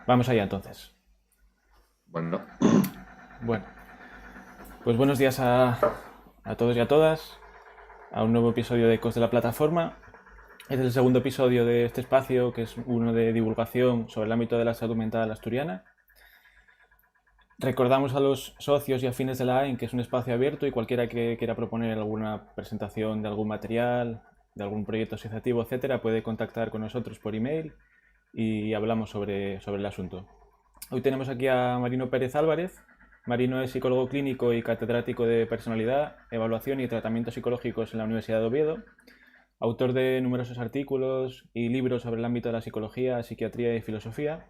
Vamos allá entonces. Bueno, Bueno, pues buenos días a todos y a todas, a un nuevo episodio de Ecos de la Plataforma. Este es el segundo episodio de este espacio, que es uno de divulgación sobre el ámbito de la salud mental asturiana. Recordamos a los socios y afines de la AEN que es un espacio abierto y cualquiera que quiera proponer alguna presentación de algún material, de algún proyecto asociativo, etcétera, puede contactar con nosotros por email y hablamos sobre el asunto. Hoy tenemos aquí a Marino Pérez Álvarez. Marino es psicólogo clínico y catedrático de personalidad, evaluación y tratamientos psicológicos en la Universidad de Oviedo, autor de numerosos artículos y libros sobre el ámbito de la psicología, psiquiatría y filosofía.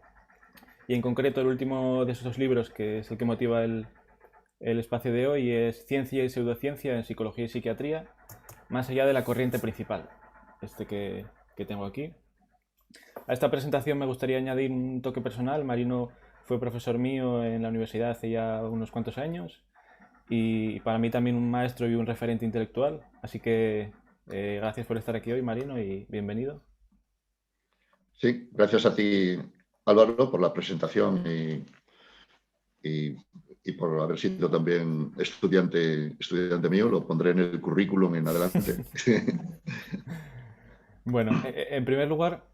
Y en concreto el último de esos libros, que es el que motiva el espacio de hoy, es Ciencia y pseudociencia en psicología y psiquiatría, más allá de la corriente principal, este que tengo aquí. A esta presentación me gustaría añadir un toque personal. Marino fue profesor mío en la universidad hace ya unos cuantos años y para mí también un maestro y un referente intelectual. Así que gracias por estar aquí hoy, Marino, y bienvenido. sí, gracias a ti, Álvaro, por la presentación y- y por haber sido también estudiante mío. Lo pondré en el currículum en adelante. Bueno, en primer lugar,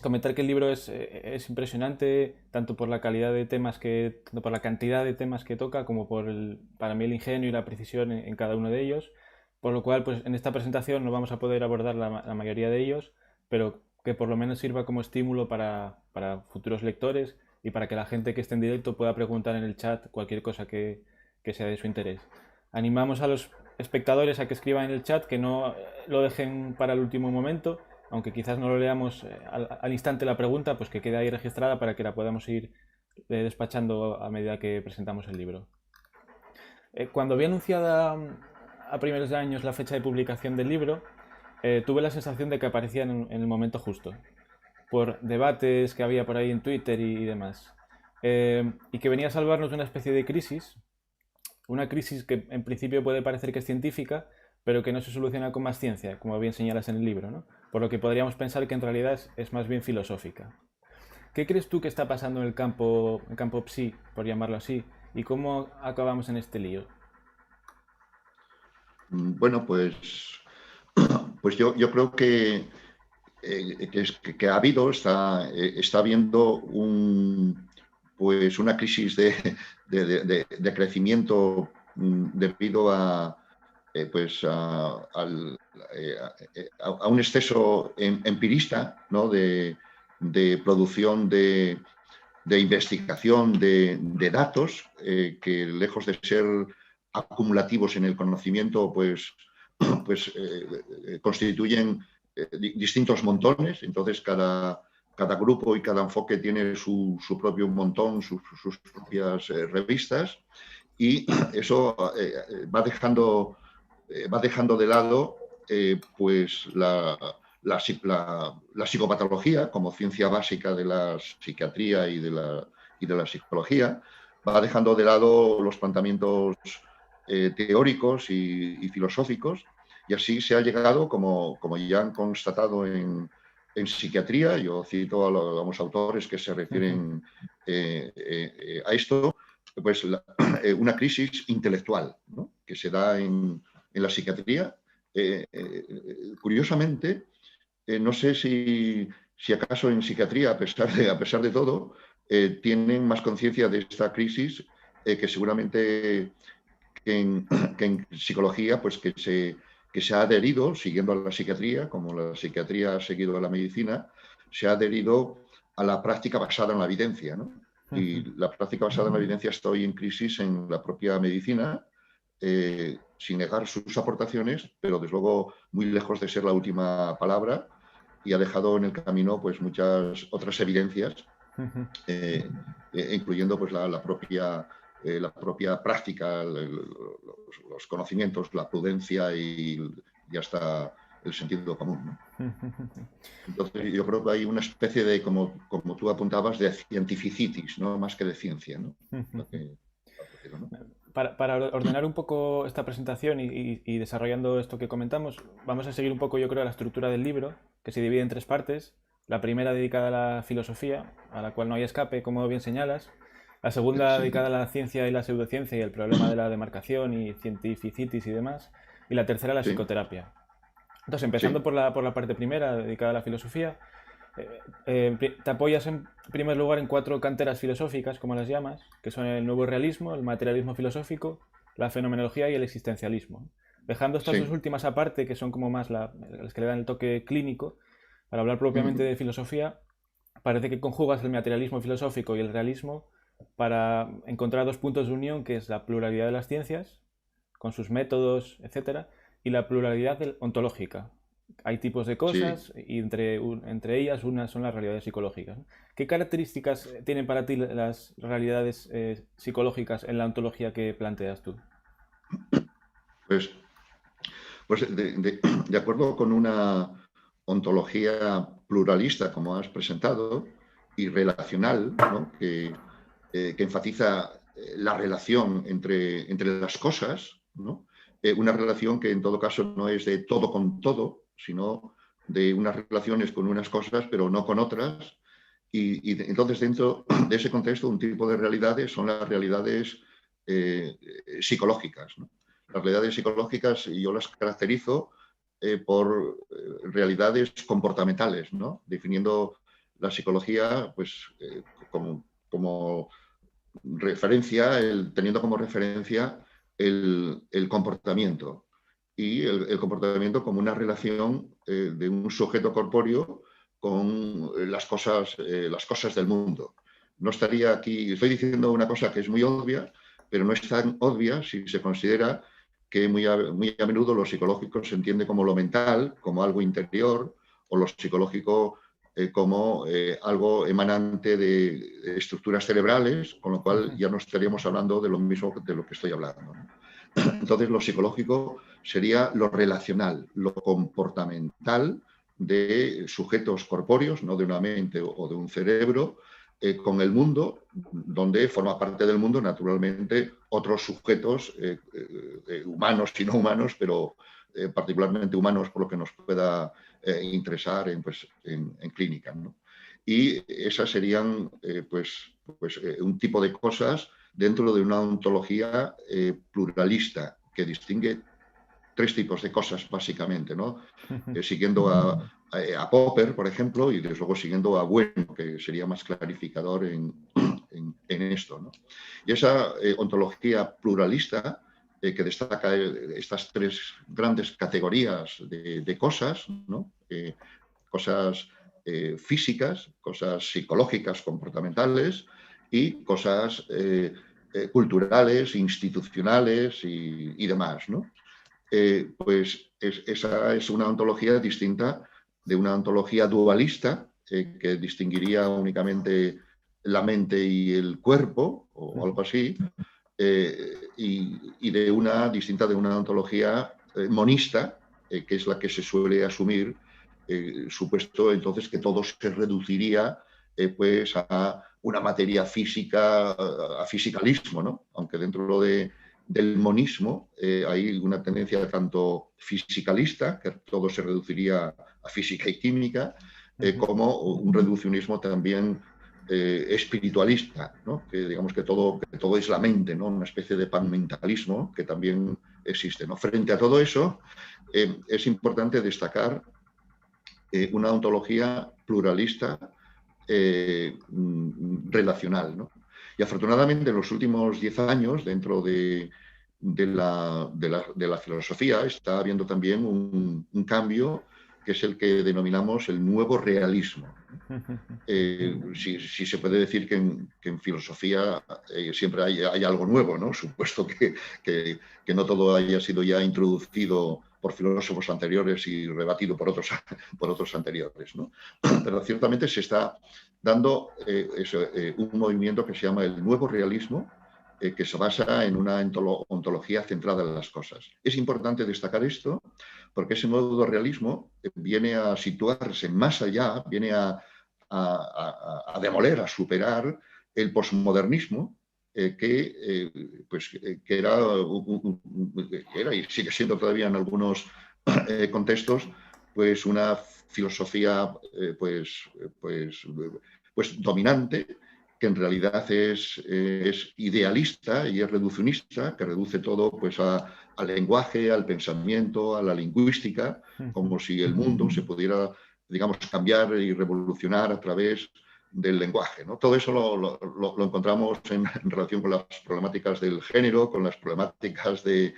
comentar que el libro es impresionante, tanto por la calidad de temas tanto por la cantidad de temas que toca, como para mí el ingenio y la precisión en cada uno de ellos. Por lo cual, pues en esta presentación no vamos a poder abordar la mayoría de ellos, pero que por lo menos sirva como estímulo para futuros lectores y para que la gente que esté en directo pueda preguntar en el chat cualquier cosa que sea de su interés. Animamos a los espectadores a que escriban en el chat, que no lo dejen para el último momento, aunque quizás no lo leamos al instante la pregunta, pues que quede ahí registrada para que la podamos ir despachando a medida que presentamos el libro. Cuando vi anunciada a primeros de años la fecha de publicación del libro, tuve la sensación de que aparecía en el momento justo, por debates que había por ahí en Twitter y demás. Y que venía a salvarnos de una especie de crisis, una crisis que en principio puede parecer que es científica, pero que no se soluciona con más ciencia, como bien señalas en el libro, ¿no? Por lo que podríamos pensar que en realidad es más bien filosófica. ¿Qué crees tú que está pasando en el campo psi, por llamarlo así, y cómo acabamos en este lío? Bueno, pues yo creo que ha habido, está habiendo pues una crisis de crecimiento debido pues eh, a un exceso empirista, ¿no? de producción de investigación de datos que lejos de ser acumulativos en el conocimiento, constituyen distintos montones. Entonces cada grupo y cada enfoque tiene su propio montón, sus propias revistas, y eso va dejando de lado pues la psicopatología como ciencia básica de la psiquiatría y de la psicología, va dejando de lado los planteamientos teóricos y filosóficos, y así se ha llegado, como ya han constatado en psiquiatría, yo cito a los autores que se refieren a esto, pues una crisis intelectual, ¿no? Que se da en la psiquiatría. Curiosamente, no sé si acaso en psiquiatría, a pesar de todo, tienen más conciencia de esta crisis que seguramente que en psicología, pues que se ha adherido, siguiendo a la psiquiatría, como la psiquiatría ha seguido a la medicina, se ha adherido a la práctica basada en la evidencia, ¿no? Y la práctica basada en la evidencia está hoy en crisis en la propia medicina, sin negar sus aportaciones, pero desde luego muy lejos de ser la última palabra, y ha dejado en el camino pues muchas otras evidencias, eh, incluyendo pues la propia práctica, los conocimientos, la prudencia y hasta el sentido común, ¿no? Entonces yo creo que hay una especie de, como tú apuntabas, de cientificitis, ¿no? Más que de ciencia, ¿no? Lo que, ¿no? Para ordenar un poco esta presentación y desarrollando esto que comentamos, vamos a seguir un poco, yo creo, la estructura del libro, que se divide en tres partes. La primera dedicada a la filosofía, a la cual no hay escape, como bien señalas. La segunda Sí, dedicada a la ciencia y la pseudociencia y el problema de la demarcación y cientificitis y demás. Y la tercera a la sí, psicoterapia. Entonces, empezando sí, por la parte primera, dedicada a la filosofía, te apoyas en primer lugar en 4 canteras filosóficas, como las llamas, que son el nuevo realismo, el materialismo filosófico, la fenomenología y el existencialismo. Dejando estas dos sí. últimas aparte, que son como más las que le dan el toque clínico, para hablar propiamente Ujú. de filosofía, parece que conjugas el materialismo filosófico y el realismo para encontrar 2 puntos de unión, que es la pluralidad de las ciencias, con sus métodos, etcétera, y la pluralidad ontológica. Hay tipos de Sí, cosas y entre ellas unas son las realidades psicológicas. ¿Qué características tienen para ti las realidades psicológicas en la ontología que planteas tú? pues, de acuerdo con una ontología pluralista, como has presentado, y relacional, ¿no? Que enfatiza la relación entre las cosas, ¿no? Una relación que en todo caso no es de todo con todo, sino de unas relaciones con unas cosas, pero no con otras. Entonces, dentro de ese contexto, un tipo de realidades son las realidades psicológicas, ¿no? Las realidades psicológicas yo las caracterizo por realidades comportamentales, ¿no? Definiendo la psicología pues, como referencia, teniendo como referencia el comportamiento y el comportamiento como una relación de un sujeto corpóreo con las cosas del mundo. No estaría aquí, estoy diciendo una cosa que es muy obvia, pero no es tan obvia si se considera que muy a menudo lo psicológico se entiende como lo mental, como algo interior, o lo psicológico como algo emanante de estructuras cerebrales, con lo cual ya no estaríamos hablando de lo mismo de lo que estoy hablando, ¿no? Entonces, lo psicológico sería lo relacional, lo comportamental de sujetos corpóreos, no de una mente o de un cerebro, con el mundo, donde forma parte del mundo, naturalmente, otros sujetos humanos y no humanos, pero particularmente humanos, por lo que nos pueda interesar en clínica, ¿no? Y esas serían un tipo de cosas dentro de una ontología pluralista que distingue 3 tipos de cosas, básicamente, ¿no? Siguiendo a Popper, por ejemplo, y desde luego siguiendo a Bueno, que sería más clarificador en esto, ¿no? Y esa ontología pluralista que destaca estas 3 grandes categorías de cosas, ¿no? Cosas físicas, cosas psicológicas, comportamentales y cosas culturales, institucionales y demás, ¿no? Esa es una ontología distinta de una ontología dualista que distinguiría únicamente la mente y el cuerpo o algo así, y de una distinta de una ontología monista, que es la que se suele asumir, supuesto entonces que todo se reduciría pues a una materia física, a fisicalismo, ¿no? Aunque dentro del monismo hay una tendencia tanto fisicalista, que todo se reduciría a física y química, como un reduccionismo también espiritualista, ¿no? Que digamos que todo es la mente, ¿no? Una especie de panmentalismo que también existe, ¿no? Frente a todo eso, es importante destacar una ontología pluralista relacional, ¿no? Y afortunadamente en los últimos 10 años, dentro de la filosofía, está habiendo también un cambio que es el que denominamos el nuevo realismo. Si se puede decir que en filosofía siempre hay algo nuevo, ¿no? Supuesto que no todo haya sido ya introducido por filósofos anteriores y rebatido por otros anteriores, ¿no? Pero ciertamente se está dando un movimiento que se llama el nuevo realismo, que se basa en una ontología centrada en las cosas. Es importante destacar esto porque ese nuevo realismo viene a situarse más allá, viene a demoler, a superar el posmodernismo que era y sigue siendo todavía en algunos contextos pues una filosofía pues dominante, que en realidad es idealista y es reduccionista, que reduce todo pues al lenguaje, al pensamiento, a la lingüística, como si el mundo se pudiera, digamos, cambiar y revolucionar a través del lenguaje, ¿no? Todo eso lo encontramos en relación con las problemáticas del género, con las problemáticas del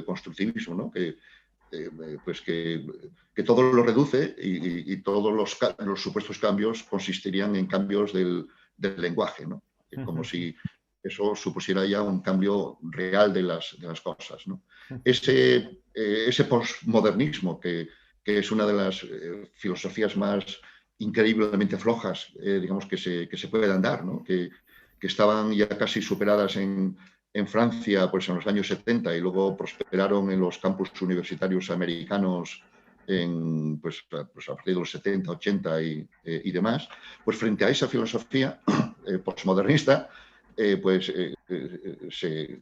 constructivismo, ¿no? Pues que todo lo reduce y todos los supuestos cambios consistirían en cambios del lenguaje, ¿no? Como si eso supusiera ya un cambio real de las cosas, ¿no? Ese postmodernismo, que es una de las filosofías más increíblemente flojas, digamos, que se puedan dar, ¿no? Que estaban ya casi superadas en Francia pues en los años 70 y luego prosperaron en los campus universitarios americanos pues a partir de los 70, 80 y demás, pues frente a esa filosofía postmodernista, se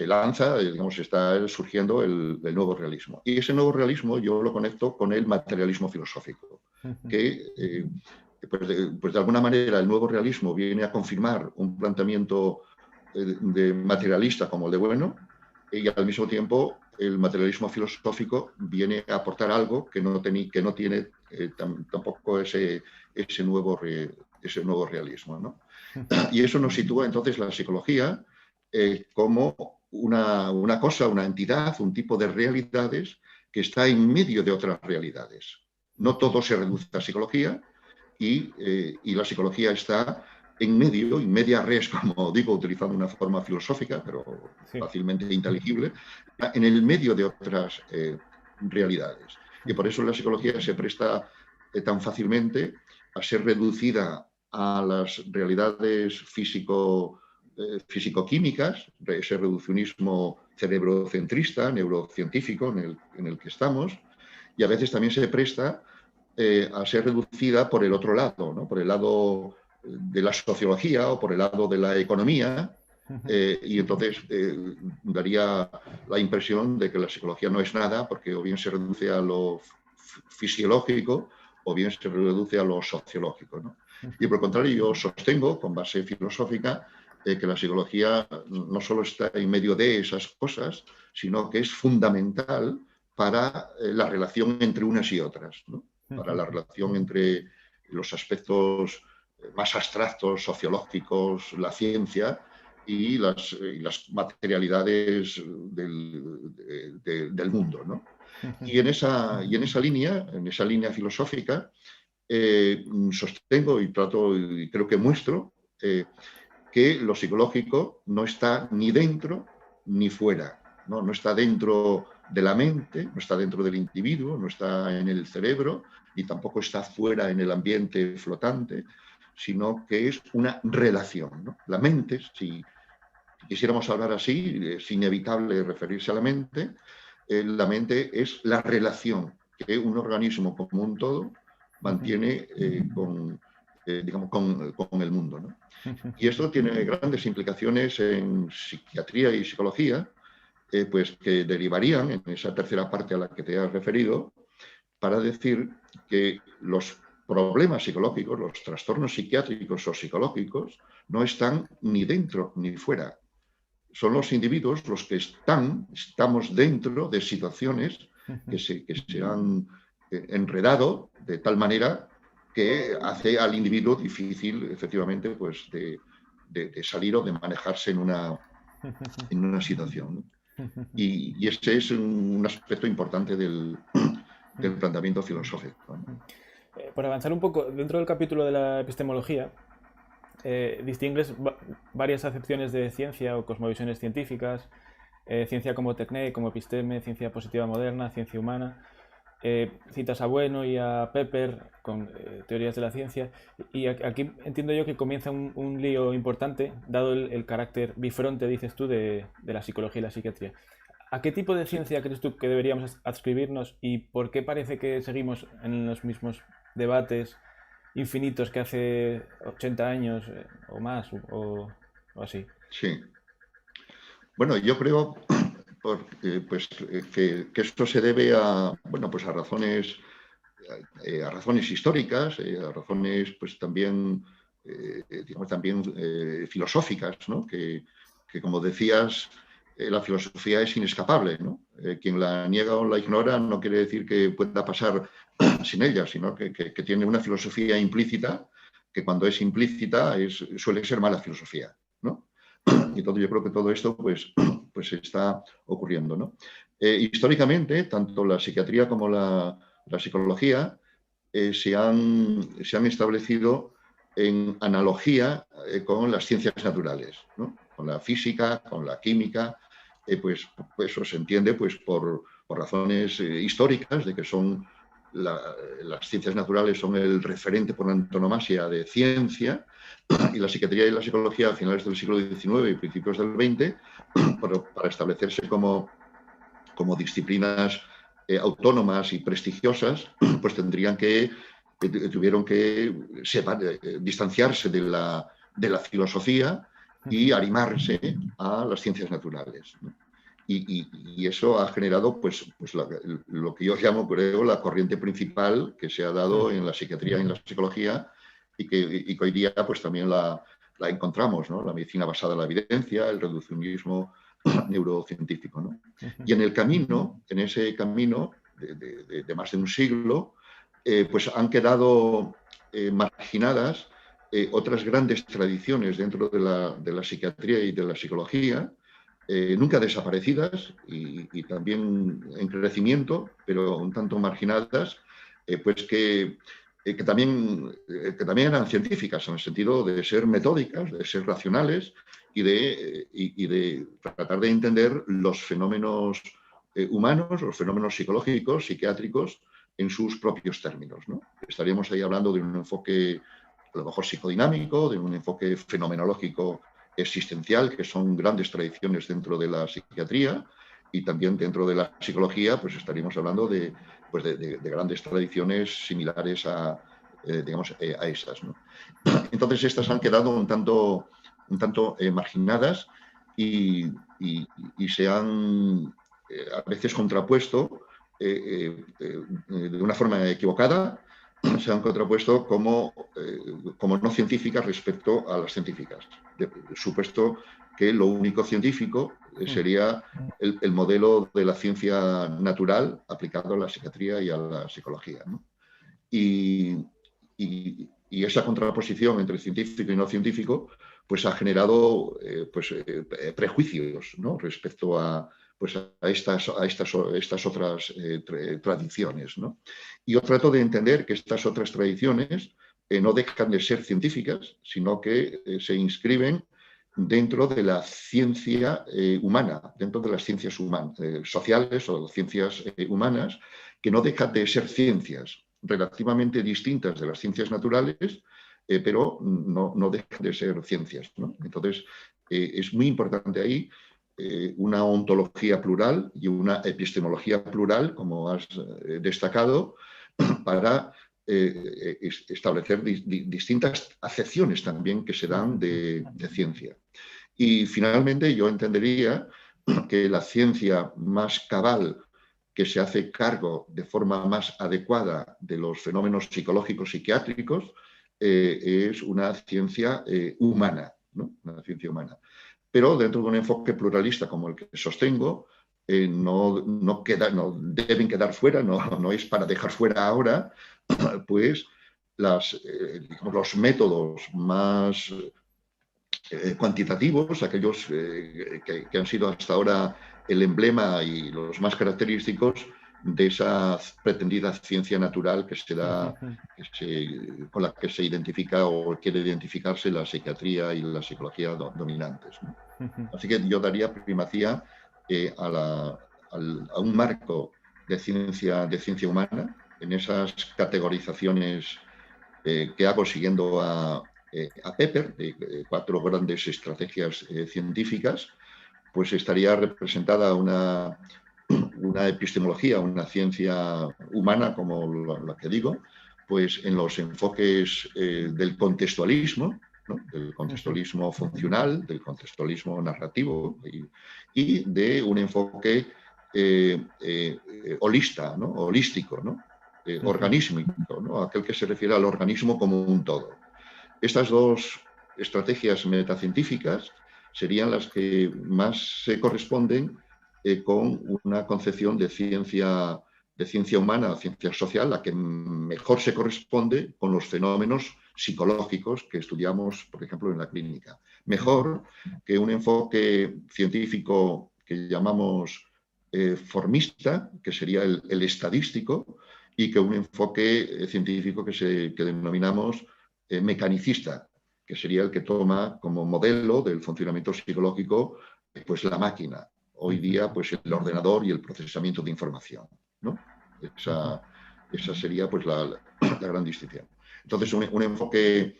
lanza, digamos, está surgiendo el nuevo realismo. Y ese nuevo realismo yo lo conecto con el materialismo filosófico, que pues de alguna manera el nuevo realismo viene a confirmar un planteamiento de materialista como el de Bueno, y al mismo tiempo el materialismo filosófico viene a aportar algo que no tiene tampoco ese nuevo realismo, ¿no? Y eso nos sitúa entonces la psicología como una cosa, una entidad, un tipo de realidades que está en medio de otras realidades. No todo se reduce a psicología y la psicología está en medio, in media res, como digo, utilizando una forma filosófica, pero fácilmente inteligible, en el medio de otras realidades. Y por eso la psicología se presta tan fácilmente a ser reducida a las realidades físico-químicas, ese reduccionismo cerebrocentrista, neurocientífico en el que estamos, y a veces también se presta a ser reducida por el otro lado, ¿no? Por el lado de la sociología o por el lado de la economía, y entonces daría la impresión de que la psicología no es nada, porque o bien se reduce a lo fisiológico o bien se reduce a lo sociológico, ¿no? Y por el contrario, yo sostengo, con base filosófica, que la psicología no solo está en medio de esas cosas, sino que es fundamental para la relación entre unas y otras, ¿no? Para la relación entre los aspectos más abstractos, sociológicos, la ciencia y las materialidades del mundo, ¿no? Y en esa línea filosófica, sostengo y trato y creo que muestro que lo psicológico no está ni dentro ni fuera, no está dentro de la mente, no está dentro del individuo, no está en el cerebro, ni tampoco está fuera en el ambiente flotante, sino que es una relación, ¿no? La mente, si quisiéramos hablar así, es inevitable referirse a la mente es la relación que un organismo como un todo mantiene digamos, con el mundo, ¿no? Y esto tiene grandes implicaciones en psiquiatría y psicología, pues que derivarían en esa tercera parte a la que te has referido, para decir que los problemas psicológicos, los trastornos psiquiátricos o psicológicos, no están ni dentro ni fuera. Son los individuos los que estamos dentro de situaciones que se han enredado de tal manera que hace al individuo difícil, efectivamente, pues de salir o de manejarse en una situación, ¿no? Y ese es un aspecto importante del planteamiento filosófico, ¿no? Por avanzar un poco, dentro del capítulo de la epistemología, distingues varias acepciones de ciencia o cosmovisiones científicas, ciencia como tecné, como episteme, ciencia positiva moderna, ciencia humana. Citas a Bueno y a Pepper con teorías de la ciencia, y aquí entiendo yo que comienza un lío importante, dado el carácter bifronte, dices tú, de la psicología y la psiquiatría. ¿A qué tipo de ciencia crees tú que deberíamos adscribirnos y por qué parece que seguimos en los mismos debates infinitos que hace 80 años o más o así? Sí. Bueno, yo creo pues, que esto se debe a, bueno, pues a razones históricas, a razones pues también, digamos, también filosóficas, ¿no? Que como decías, la filosofía es inescapable, ¿no? Quien la niega o la ignora no quiere decir que pueda pasar sin ella, sino que tiene una filosofía implícita, que cuando es implícita suele ser mala filosofía, ¿no? Y entonces yo creo que todo esto pues está ocurriendo, ¿no? Históricamente, tanto la psiquiatría como la psicología se han establecido en analogía con las ciencias naturales, ¿no? Con la física, con la química, pues eso se entiende pues, por razones históricas de que son las ciencias naturales son el referente por antonomasia de ciencia, y la psiquiatría y la psicología a finales del siglo XIX y principios del XX, para establecerse como disciplinas autónomas y prestigiosas, pues tuvieron que distanciarse de la filosofía y arrimarse a las ciencias naturales, ¿no? Y eso ha generado pues lo que yo llamo, creo, la corriente principal que se ha dado en la psiquiatría y en la psicología, y que hoy día pues también la encontramos, ¿no? La medicina basada en la evidencia, el reduccionismo neurocientífico, ¿no? Y en ese camino de más de un siglo, pues han quedado marginadas otras grandes tradiciones dentro de la psiquiatría y de la psicología, nunca desaparecidas y también en crecimiento, pero un tanto marginadas, pues que también eran científicas, en el sentido de ser metódicas, de ser racionales y de tratar de entender los fenómenos humanos, los fenómenos psicológicos, psiquiátricos, en sus propios términos, ¿no? Estaríamos ahí hablando de un enfoque a lo mejor psicodinámico, de un enfoque fenomenológico existencial, que son grandes tradiciones dentro de la psiquiatría, y también dentro de la psicología, pues estaríamos hablando de grandes tradiciones similares digamos, a esas, ¿no? Entonces estas han quedado un tanto marginadas y se han a veces contrapuesto de una forma equivocada, se han contrapuesto como no científicas respecto a las científicas. Supuesto que lo único científico sería el modelo de la ciencia natural aplicado a la psiquiatría y a la psicología, ¿no? Y esa contraposición entre científico y no científico pues ha generado prejuicios, ¿no? Respecto a estas otras tradiciones, ¿no? Y yo trato de entender que estas otras tradiciones no dejan de ser científicas, sino que se inscriben dentro de la ciencia humana, dentro de las ciencias sociales o ciencias humanas, que no dejan de ser ciencias relativamente distintas de las ciencias naturales, pero no dejan de ser ciencias, ¿no? Entonces, es muy importante ahí una ontología plural y una epistemología plural, como has destacado, para establecer distintas acepciones también que se dan de ciencia. Y finalmente yo entendería que la ciencia más cabal, que se hace cargo de forma más adecuada de los fenómenos psicológicos psiquiátricos, es una ciencia humana, ¿no? Una ciencia humana. Pero dentro de un enfoque pluralista como el que sostengo, no deben quedar fuera, no es para dejar fuera ahora, pues digamos, los métodos más cuantitativos, aquellos que han sido hasta ahora el emblema y los más característicos de esa pretendida ciencia natural con la que se identifica o quiere identificarse la psiquiatría y la psicología dominantes, ¿no? Así que yo daría primacía a un marco de ciencia humana en esas categorizaciones que hago siguiendo a Pepper, de 4 grandes estrategias científicas, pues estaría representada una epistemología, una ciencia humana, como la que digo, pues en los enfoques del contextualismo, ¿no? Del contextualismo funcional, del contextualismo narrativo y de un enfoque holista, ¿no? Holístico, ¿no? Organísmico, ¿no? Aquel que se refiere al organismo como un todo. Estas dos estrategias metacientíficas serían las que más se corresponden con una concepción de ciencia humana, ciencia social, la que mejor se corresponde con los fenómenos psicológicos que estudiamos, por ejemplo, en la clínica. Mejor que un enfoque científico que llamamos formista, que sería el estadístico, y que un enfoque científico que denominamos mecanicista, que sería el que toma como modelo del funcionamiento psicológico pues la máquina. Hoy día, pues el ordenador y el procesamiento de información, ¿no? Esa sería pues la gran distinción. Entonces, un enfoque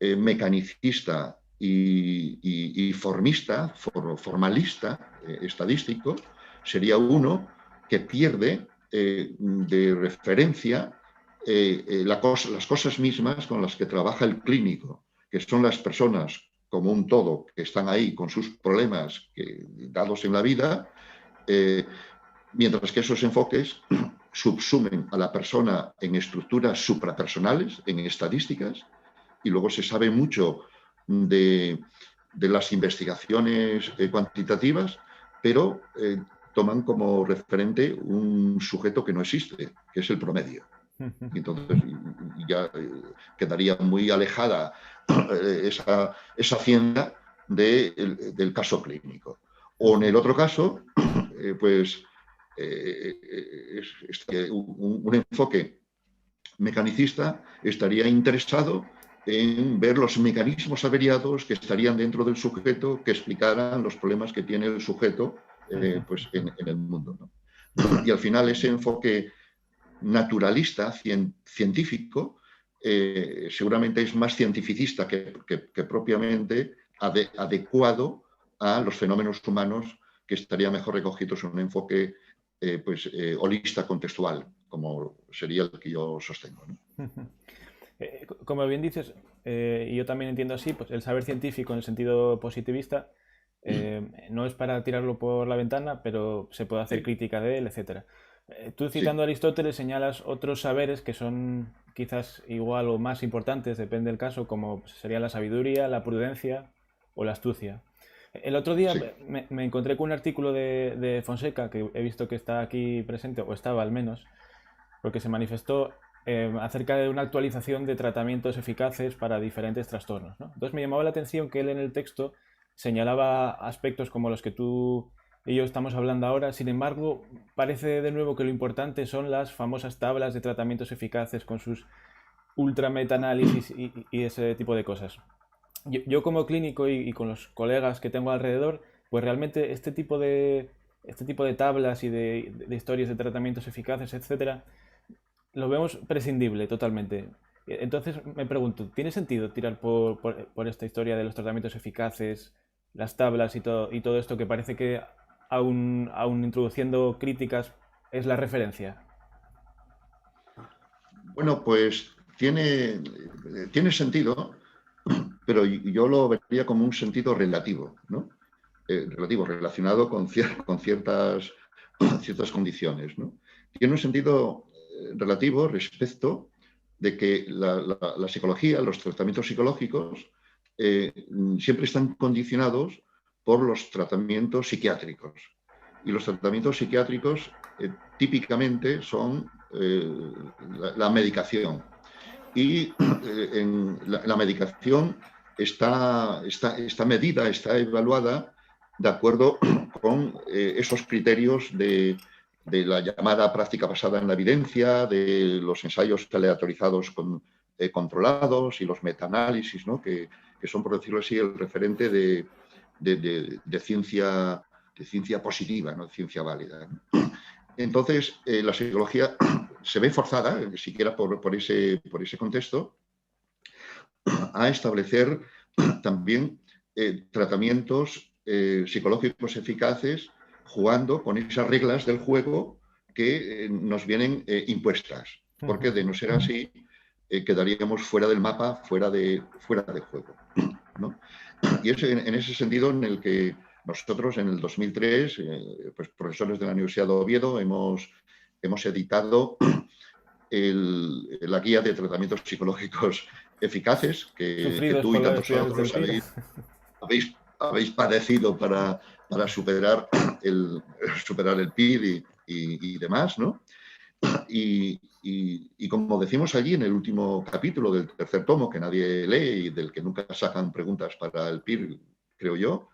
mecanicista y formista, formalista, estadístico, sería uno que pierde de referencia las cosas mismas con las que trabaja el clínico, que son las personas como un todo, que están ahí con sus problemas dados en la vida, mientras que esos enfoques subsumen a la persona en estructuras suprapersonales, en estadísticas, y luego se sabe mucho de las investigaciones cuantitativas, pero toman como referente un sujeto que no existe, que es el promedio. Y entonces ya quedaría muy alejada esa ciencia del caso clínico. O en el otro caso, pues un enfoque mecanicista estaría interesado en ver los mecanismos averiados que estarían dentro del sujeto, que explicaran los problemas que tiene el sujeto pues en el mundo, ¿no? Y al final ese enfoque naturalista, científico, seguramente es más cientificista que propiamente adecuado a los fenómenos humanos, que estaría mejor recogidos en un enfoque holista contextual, como sería el que yo sostengo, ¿no? Como bien dices, y yo también entiendo así, pues el saber científico en el sentido positivista no es para tirarlo por la ventana, pero se puede hacer crítica de él, etc. Tú, citando a Aristóteles, señalas otros saberes que son quizás igual o más importantes, depende del caso, como sería la sabiduría, la prudencia o la astucia. El otro día me encontré con un artículo de Fonseca, que he visto que está aquí presente, o estaba al menos, porque se manifestó acerca de una actualización de tratamientos eficaces para diferentes trastornos, ¿no? Entonces me llamaba la atención que él en el texto señalaba aspectos como los que tú y yo estamos hablando ahora. Sin embargo, parece de nuevo que lo importante son las famosas tablas de tratamientos eficaces con sus ultra metaanálisis y ese tipo de cosas. Yo como clínico y con los colegas que tengo alrededor, pues realmente este tipo de tablas y de historias de tratamientos eficaces, etcétera, lo vemos prescindible totalmente. Entonces me pregunto, ¿tiene sentido tirar por esta historia de los tratamientos eficaces, las tablas y todo esto que parece que aún introduciendo críticas es la referencia? Bueno, pues tiene sentido, pero yo lo vería como un sentido relativo, ¿no? Relacionado con ciertas condiciones, ¿no? Tiene un sentido relativo respecto de que la psicología, los tratamientos psicológicos, siempre están condicionados por los tratamientos psiquiátricos. Y los tratamientos psiquiátricos típicamente son la medicación. Y la medicación está medida, está evaluada de acuerdo con esos criterios de la llamada práctica basada en la evidencia, de los ensayos aleatorizados controlados y los metaanálisis, ¿no? que son, por decirlo así, el referente de ciencia positiva, ¿no? De ciencia válida, ¿no? Entonces, la psicología se ve forzada, siquiera por ese contexto, a establecer también tratamientos psicológicos eficaces, jugando con esas reglas del juego que nos vienen impuestas. Porque de no ser así, quedaríamos fuera del mapa, fuera de juego, ¿no? Y es en ese sentido en el que nosotros en el 2003, pues profesores de la Universidad de Oviedo, hemos editado la guía de tratamientos psicológicos eficaces que Sufridos tú por y los tantos estudiantes del otros PIR. habéis padecido para superar el PIR y demás, ¿no? Y como decimos allí en el último capítulo del tercer tomo, que nadie lee y del que nunca sacan preguntas para el PIR, creo yo,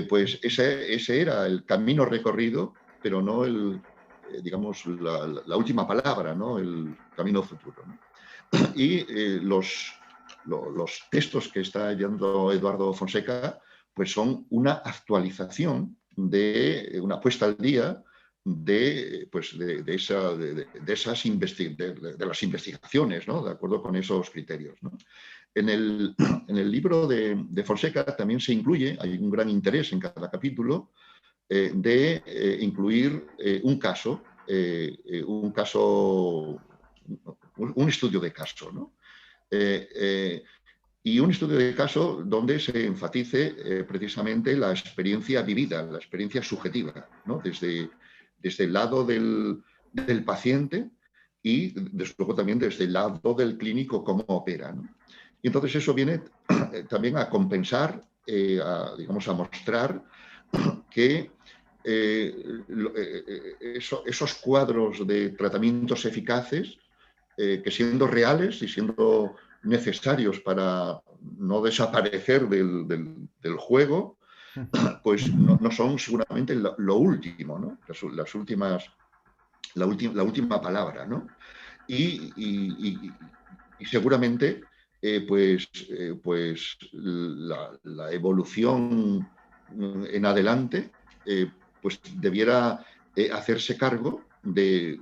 pues ese era el camino recorrido, pero no digamos, la última palabra, ¿no? El camino futuro, ¿no? Y los textos que está hallando Eduardo Fonseca, pues son una actualización de una puesta al día de las investigaciones, ¿no? De acuerdo con esos criterios, ¿no? En el libro de Fonseca también se incluye, hay un gran interés en cada capítulo, de incluir un estudio de caso, ¿no? Y un estudio de caso donde se enfatice precisamente la experiencia vivida, la experiencia subjetiva, ¿no? Desde el lado del paciente y, desde luego, también desde el lado del clínico, cómo opera, ¿no? Y entonces eso viene también a compensar, digamos, a mostrar que esos cuadros de tratamientos eficaces, que siendo reales y siendo necesarios para no desaparecer del juego, pues no son seguramente lo último, ¿no? La última palabra, ¿no? Y seguramente pues la evolución en adelante pues debiera hacerse cargo de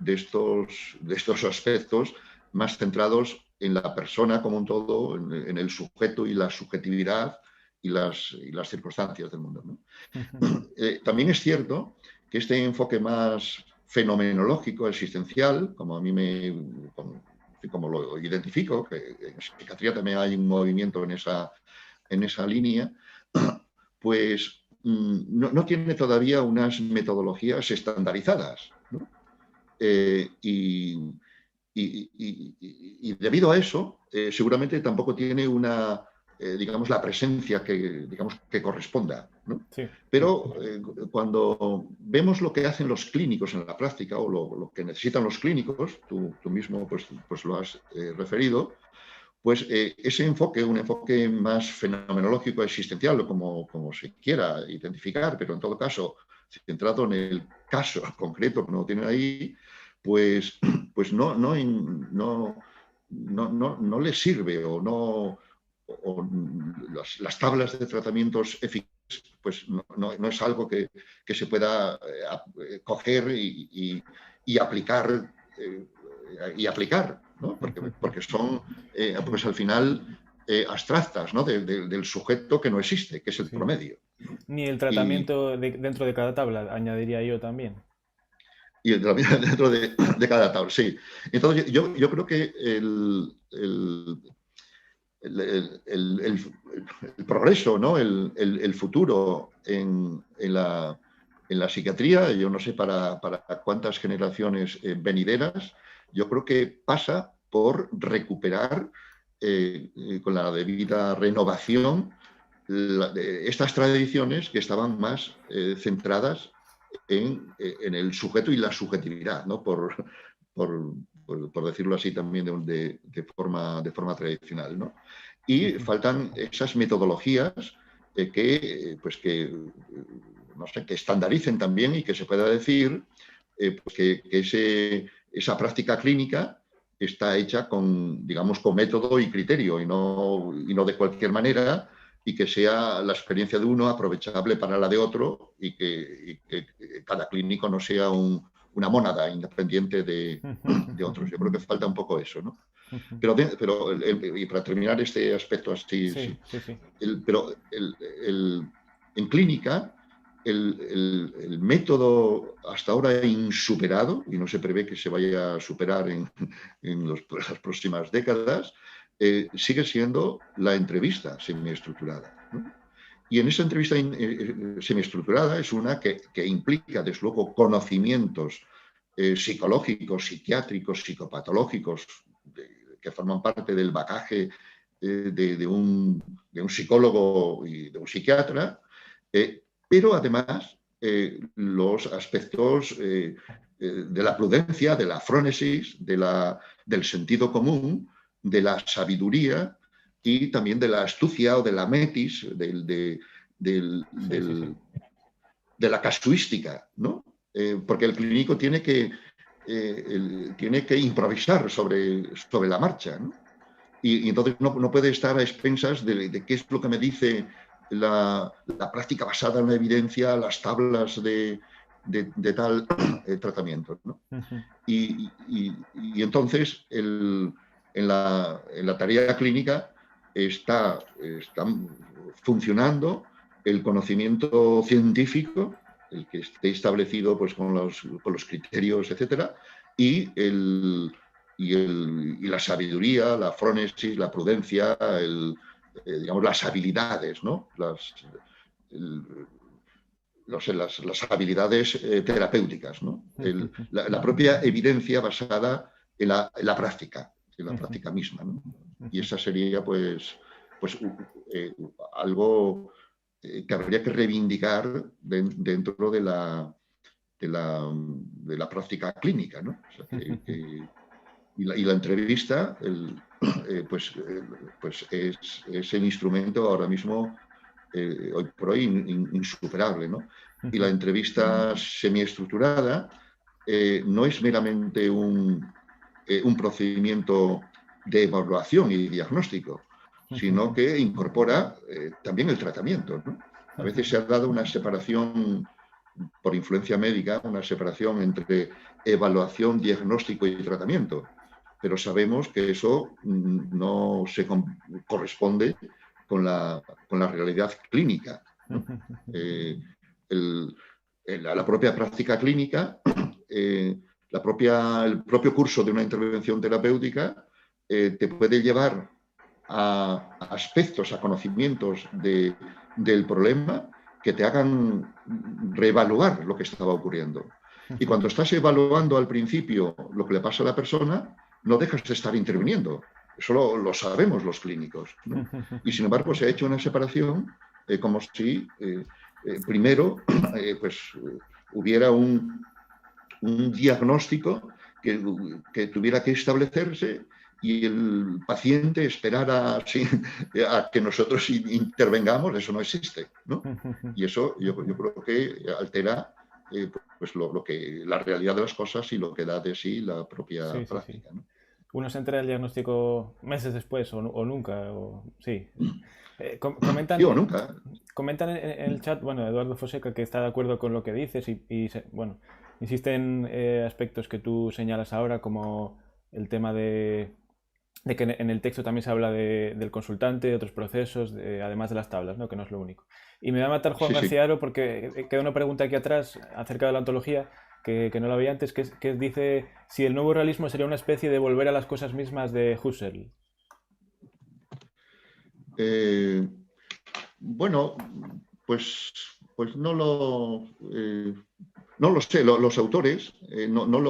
estos aspectos más centrados en la persona como un todo, en el sujeto y la subjetividad y las circunstancias del mundo, ¿no? También es cierto que este enfoque más fenomenológico, existencial, como a mí como lo identifico, que en psiquiatría también hay un movimiento en esa línea, pues no tiene todavía unas metodologías estandarizadas, ¿no? Y debido a eso, seguramente tampoco tiene digamos, la presencia que corresponda, ¿no? Sí. Pero cuando vemos lo que hacen los clínicos en la práctica o lo que necesitan los clínicos, tú mismo pues lo has referido, pues ese enfoque, un enfoque más fenomenológico, existencial, como se quiera identificar, pero en todo caso centrado en el caso concreto que no tienen ahí, pues no les sirve o las tablas de tratamientos eficaces pues no es algo que se pueda coger y aplicar ¿no? Porque son pues al final abstractas, ¿no? Del sujeto que no existe, que es el promedio, ¿no? Ni el Y, tratamiento dentro de cada tabla, añadiría yo también. y dentro de cada tabla, sí. Entonces yo creo que el progreso, ¿no? El futuro en la psiquiatría, yo no sé para cuántas generaciones venideras, yo creo que pasa por recuperar con la debida renovación estas tradiciones que estaban más centradas en el sujeto y la subjetividad, ¿no? Por decirlo así también de forma tradicional, ¿no? Y faltan esas metodologías no sé, que estandaricen también y que se pueda decir pues que esa práctica clínica está hecha digamos, con método y criterio y no de cualquier manera, y que sea la experiencia de uno aprovechable para la de otro y que cada clínico no sea una mónada independiente de otros. Yo creo que falta un poco eso, ¿no? Pero y para terminar este aspecto así, Sí, sí, sí. en clínica el método hasta ahora insuperado, y no se prevé que se vaya a superar en las próximas décadas, sigue siendo la entrevista semiestructurada, ¿no? Y en esa entrevista semiestructurada es una que implica, desde luego, conocimientos psicológicos, psiquiátricos, psicopatológicos, que forman parte del bagaje de un psicólogo y de un psiquiatra, pero además los aspectos de la prudencia, de la frónesis, del sentido común, de la sabiduría y también de la astucia o de la metis, de la casuística, ¿no? Porque el clínico tiene que improvisar sobre la marcha, ¿no? Y entonces no puede estar a expensas de qué es lo que me dice la práctica basada en la evidencia, las tablas de tal tratamiento, ¿no? Y entonces en la tarea clínica está funcionando el conocimiento científico, el que esté establecido pues, con los criterios, etcétera, y la sabiduría, la frónesis, la prudencia, digamos, las habilidades, ¿no? Las habilidades terapéuticas, ¿no? La propia evidencia basada en la práctica misma, ¿no? Y esa sería, pues algo que habría que reivindicar dentro de la práctica clínica, ¿no? O sea, y la entrevista, pues es el instrumento ahora mismo, hoy por hoy, insuperable, ¿no? Y la entrevista semiestructurada no es meramente un procedimiento de evaluación y diagnóstico, sino que incorpora también el tratamiento, ¿no? A veces se ha dado una separación por influencia médica, una separación entre evaluación, diagnóstico y tratamiento, pero sabemos que eso no se corresponde con la realidad clínica, ¿no? La propia práctica clínica, el propio curso de una intervención terapéutica te puede llevar a aspectos, a conocimientos del problema que te hagan reevaluar lo que estaba ocurriendo. Y cuando estás evaluando al principio lo que le pasa a la persona, no dejas de estar interviniendo. Eso lo sabemos los clínicos, ¿no? Y sin embargo se ha hecho una separación como si primero pues hubiera un diagnóstico que tuviera que establecerse y el paciente esperara a que nosotros intervengamos. Eso no existe, ¿no? Y eso yo creo que altera pues la realidad de las cosas y lo que da de sí la propia práctica, ¿no? Uno se entera del diagnóstico meses después o nunca. Sí. Digo, nunca. Comentan en el chat, bueno, Eduardo Foseca, que está de acuerdo con lo que dices bueno, insiste en aspectos que tú señalas ahora, como el tema de que en el texto también se habla del consultante, de otros procesos, además de las tablas, ¿no? Que no es lo único. Y me va a matar Juan García Aro porque queda una pregunta aquí atrás acerca de la ontología que no la veía antes, que dice si el nuevo realismo sería una especie de volver a las cosas mismas de Husserl. Bueno, pues no lo sé. Los autores no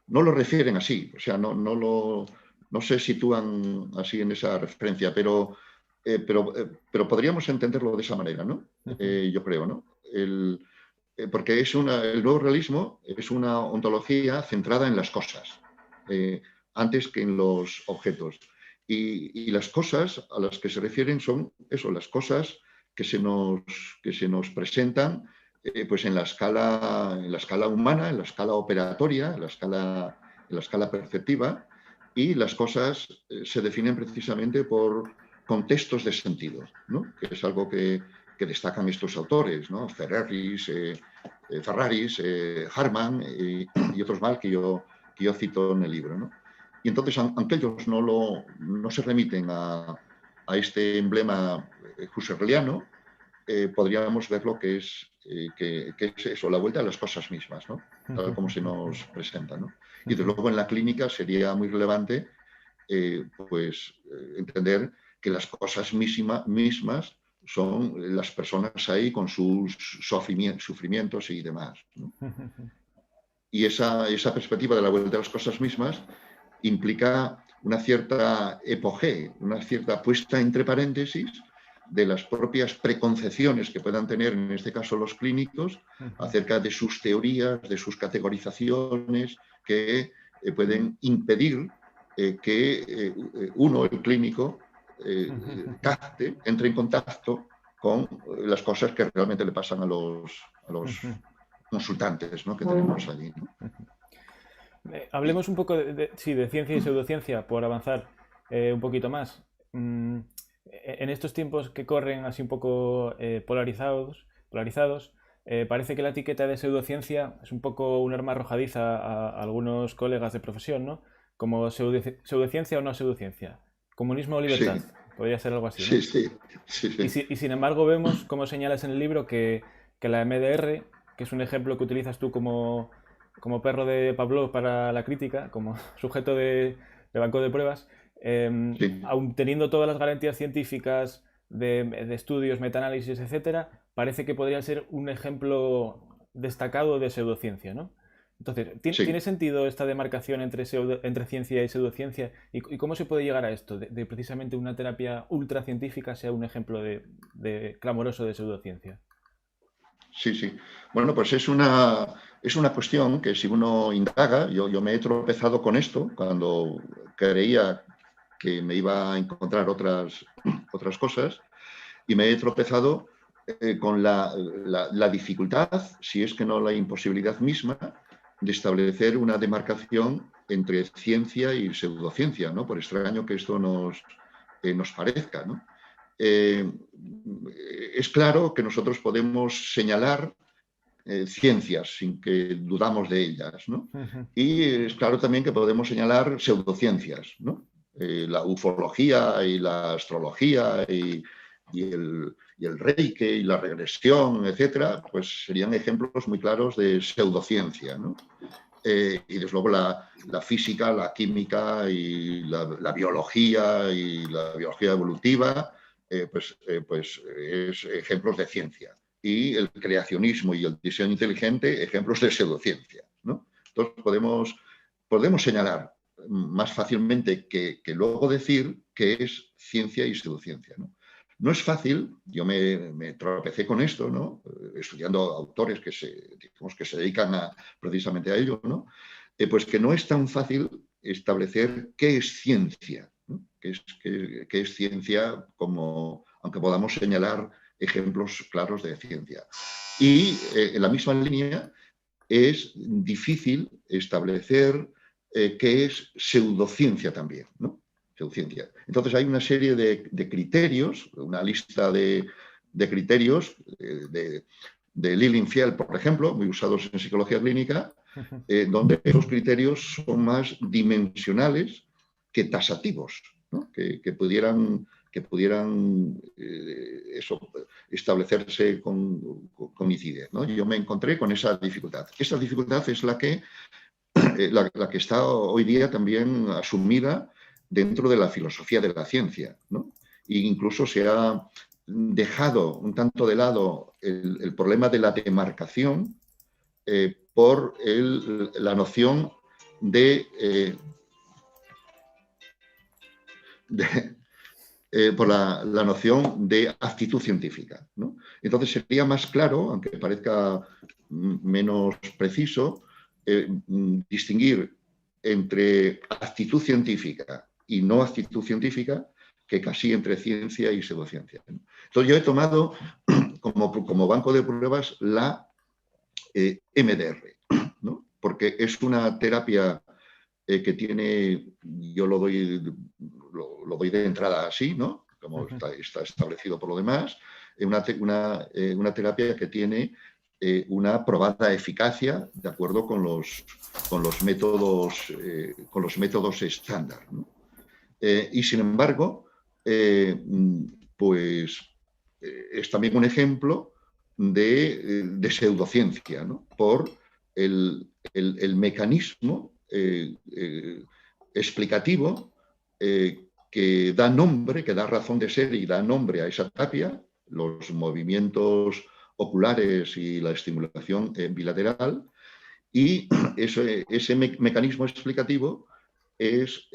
lo refieren así. O sea, no se sitúan así en esa referencia, pero podríamos entenderlo de esa manera, ¿no? Yo creo, ¿no? Porque el nuevo realismo es una ontología centrada en las cosas, antes que en los objetos. Y las cosas a las que se refieren son eso, las cosas que se nos presentan pues en la escala humana, en la escala operatoria, en la escala perceptiva, y las cosas se definen precisamente por contextos de sentido, ¿no? Que es algo que destacan estos autores, ¿no? Ferraris, Harman y otros más que yo cito en el libro, ¿no? Y entonces, aunque ellos no se remiten a este emblema husserliano, podríamos ver lo que es eso, la vuelta a las cosas mismas, ¿no? Tal como se nos presenta, ¿no? Y desde luego en la clínica sería muy relevante entender que las cosas mismas son las personas ahí con sus sufrimientos y demás, ¿no? Y esa perspectiva de la vuelta a las cosas mismas implica una cierta epogée, una cierta puesta entre paréntesis de las propias preconcepciones que puedan tener, en este caso los clínicos, acerca de sus teorías, de sus categorizaciones, que pueden impedir que uno, el clínico, capte, entre en contacto con las cosas que realmente le pasan a los consultantes, ¿no?, que tenemos allí, ¿no? Hablemos un poco sí, de ciencia y pseudociencia, por avanzar un poquito más. En estos tiempos que corren así un poco polarizados, parece que la etiqueta de pseudociencia es un poco un arma arrojadiza a algunos colegas de profesión, ¿no? Como pseudociencia o no pseudociencia. Comunismo o libertad. Sí. Podría ser algo así, ¿no? Sí, sí, sí, sí. Y sin embargo vemos, como señalas en el libro, que la MDR, que es un ejemplo que utilizas tú como perro de Pavlov para la crítica, como sujeto de banco de pruebas, Sí. aun teniendo todas las garantías científicas de estudios, metaanálisis, etcétera, parece que podría ser un ejemplo destacado de pseudociencia, ¿no? Entonces, Sí. ¿tiene sentido esta demarcación entre ciencia y pseudociencia? ¿Y cómo se puede llegar a esto? De precisamente una terapia ultracientífica sea un ejemplo de clamoroso de pseudociencia. Sí, sí. Bueno, pues es una cuestión que si uno indaga, yo me he tropezado con esto cuando creía que me iba a encontrar otras cosas, y me he tropezado con la dificultad, si es que no la imposibilidad misma, de establecer una demarcación entre ciencia y pseudociencia, ¿no? Por extraño que esto nos parezca, ¿no? Es claro que nosotros podemos señalar ciencias sin que dudamos de ellas, ¿no? Y es claro también que podemos señalar pseudociencias, ¿no? La ufología y la astrología y el reiki y la regresión, etcétera, pues serían ejemplos muy claros de pseudociencia, ¿no? Y desde luego la física, la química y la biología y la biología evolutiva, pues es ejemplos de ciencia. Y el creacionismo y el diseño inteligente, ejemplos de pseudociencia, ¿no? Entonces podemos señalar más fácilmente que luego decir que es ciencia y pseudociencia, ¿no? No es fácil, yo me tropecé con esto, ¿no? Estudiando autores que se dedican precisamente a ello, ¿no? Pues que no es tan fácil establecer qué es ciencia, ¿no? Qué es ciencia, aunque podamos señalar ejemplos claros de ciencia. Y en la misma línea es difícil establecer qué es pseudociencia también, ¿no? Pseudociencia. Entonces hay una serie de criterios, una lista de criterios de Lilienfeld, por ejemplo, muy usados en psicología clínica, donde esos criterios son más dimensionales que tasativos, ¿no? que pudieran establecerse con nitidez, ¿no? Yo me encontré con esa dificultad. Esa dificultad es la que está hoy día también asumida dentro de la filosofía de la ciencia, ¿no? E incluso se ha dejado un tanto de lado el problema de la demarcación por la noción por la noción de actitud científica, ¿no? Entonces sería más claro, aunque parezca menos preciso, distinguir entre actitud científica y no actitud científica que casi entre ciencia y pseudociencia. Entonces yo he tomado como banco de pruebas la MDR, ¿no? Porque es una terapia que tiene, yo lo doy de entrada así, ¿no? Como está establecido por lo demás, una terapia que tiene una probada eficacia de acuerdo con los métodos estándar, ¿no? Y sin embargo, pues es también un ejemplo de pseudociencia, ¿no? Por el mecanismo explicativo que da nombre, que da razón de ser y da nombre a esa terapia, los movimientos oculares y la estimulación bilateral, y ese mecanismo explicativo es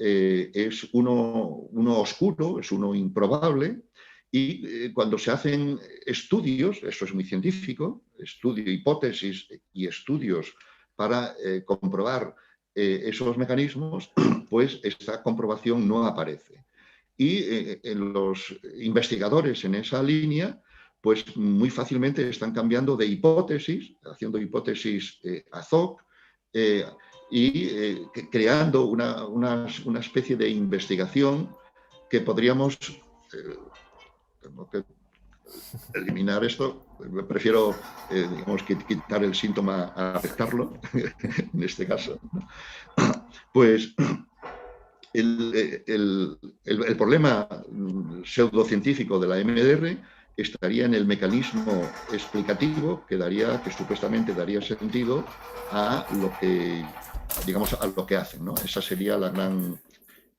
uno oscuro, es uno improbable, y cuando se hacen estudios, esto es muy científico, estudio, hipótesis y estudios para comprobar esos mecanismos, pues esta comprobación no aparece. Y en los investigadores en esa línea, pues muy fácilmente están cambiando de hipótesis, haciendo hipótesis ad hoc, y creando una especie de investigación que podríamos tengo que eliminar esto. Prefiero, digamos, quitar el síntoma a afectarlo, en este caso, ¿no? Pues el problema pseudocientífico de la MDR estaría en el mecanismo explicativo que supuestamente daría sentido a lo que, digamos, a lo que hacen, ¿no? Esa sería la gran,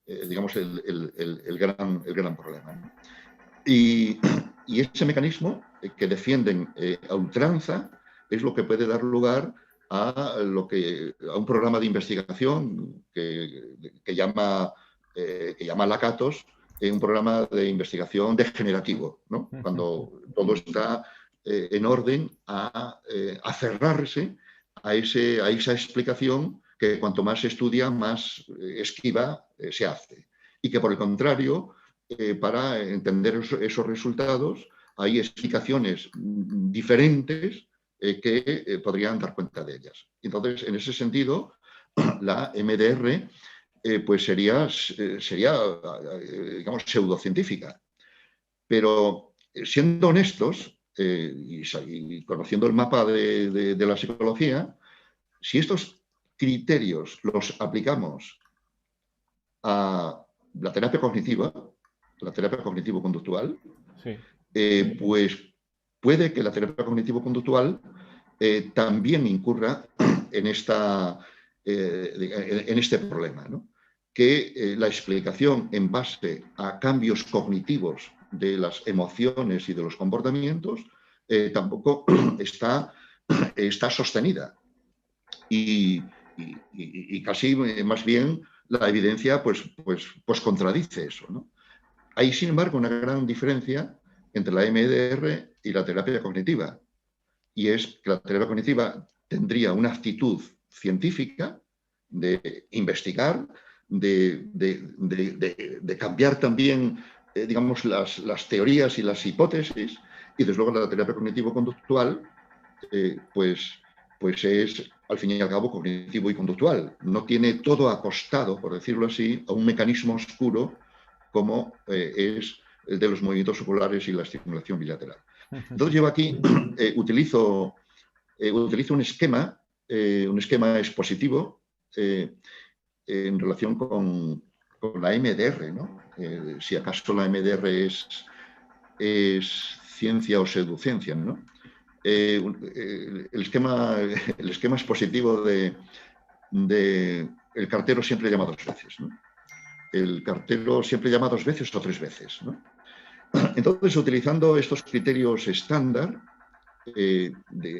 digamos, el gran problema, ¿no? Y ese mecanismo que defienden a ultranza es lo que puede dar lugar a un programa de investigación que llama Lakatos, un programa de investigación degenerativo, ¿no? Cuando todo está en orden a aferrarse a esa explicación que cuanto más se estudia, más esquiva se hace. Y que por el contrario, para entender esos resultados, hay explicaciones diferentes que podrían dar cuenta de ellas. Entonces, en ese sentido, la MDR pues sería digamos, pseudocientífica. Pero siendo honestos y conociendo el mapa de la psicología, si estos criterios los aplicamos a la terapia cognitiva, la terapia cognitivo-conductual, sí, pues puede que la terapia cognitivo-conductual también incurra en este problema, ¿no? Que la explicación en base a cambios cognitivos de las emociones y de los comportamientos tampoco está sostenida. Y casi más bien la evidencia pues contradice eso, ¿no? Hay, sin embargo, una gran diferencia entre la MDR y la terapia cognitiva, y es que la terapia cognitiva tendría una actitud científica de investigar, de cambiar también, digamos, las teorías y las hipótesis, y desde luego la terapia cognitivo-conductual, pues es, al fin y al cabo, cognitivo y conductual. No tiene todo acostado, por decirlo así, a un mecanismo oscuro como es el de los movimientos oculares y la estimulación bilateral. Entonces yo aquí utilizo un esquema expositivo en relación con la MDR, ¿no? Si acaso la MDR es ciencia o pseudociencia, ¿no? El esquema expositivo de el cartero siempre llama dos veces, ¿no? El cartero siempre llama dos veces o tres veces, ¿no? Entonces, utilizando estos criterios estándar de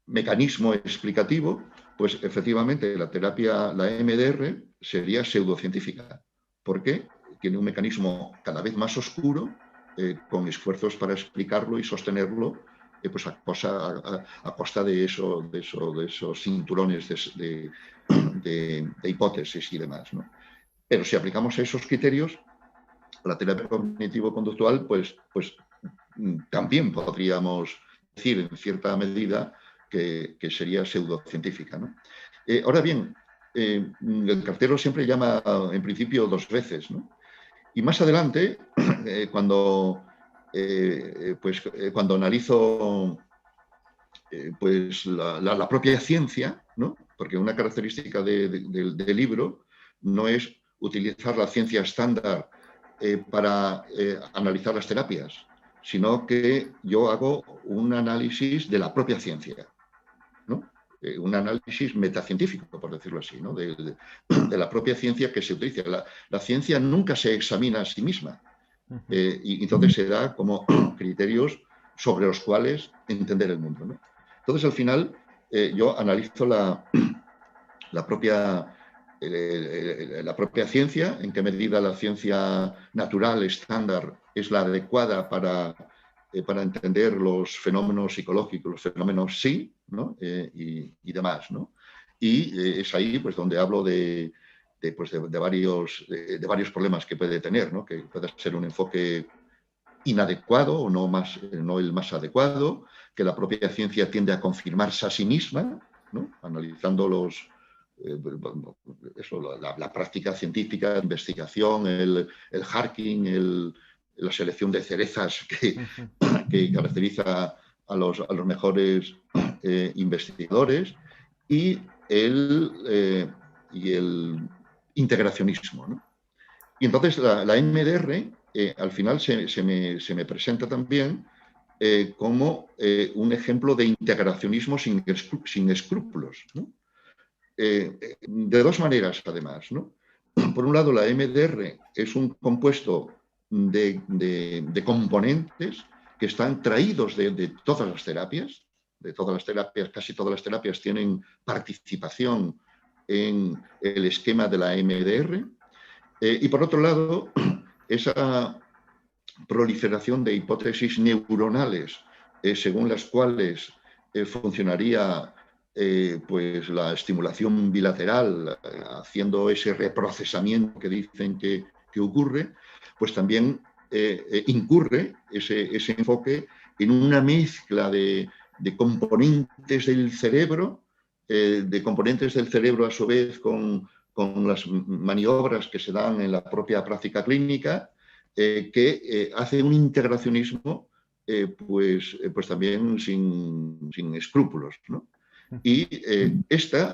mecanismo explicativo, pues efectivamente la MDR sería pseudocientífica. ¿Por qué? Tiene un mecanismo cada vez más oscuro, con esfuerzos para explicarlo y sostenerlo, pues a costa de esos cinturones de hipótesis y demás, ¿no? Pero si aplicamos esos criterios, la terapia cognitivo-conductual, pues también podríamos decir en cierta medida que sería pseudocientífica, ¿no? Ahora bien, el cartero siempre llama en principio dos veces, ¿no? Y más adelante, cuando analizo pues la propia ciencia, ¿no? Porque una característica del libro no es utilizar la ciencia estándar para analizar las terapias, sino que yo hago un análisis de la propia ciencia, ¿no? Un análisis metacientífico, por decirlo así, ¿no? De la propia ciencia que se utiliza. La ciencia nunca se examina a sí misma, y entonces se da como criterios sobre los cuales entender el mundo, ¿no? Entonces, al final, yo analizo la propia ciencia, en qué medida la ciencia natural estándar es la adecuada para entender los fenómenos psicológicos, los fenómenos sí, ¿no? Y demás, ¿no? Y es ahí pues, donde hablo de varios problemas que puede tener, ¿no? Que puede ser un enfoque inadecuado o no el más adecuado, que la propia ciencia tiende a confirmarse a sí misma, ¿no? Analizando la práctica científica, la investigación, el hacking, la selección de cerezas que caracteriza a los mejores investigadores y el integracionismo, ¿no? Y entonces la MDR al final se me presenta también como un ejemplo de integracionismo sin escrúpulos, ¿no? De dos maneras, además, ¿no? Por un lado, la MDR es un compuesto de componentes que están traídos de todas las terapias, casi todas las terapias tienen participación en el esquema de la MDR. Y por otro lado, esa proliferación de hipótesis neuronales según las cuales funcionaría pues la estimulación bilateral, haciendo ese reprocesamiento que dicen que ocurre, pues también incurre ese enfoque en una mezcla de componentes del cerebro, a su vez con las maniobras que se dan en la propia práctica clínica, que hace un integracionismo pues también sin escrúpulos, ¿no? Y este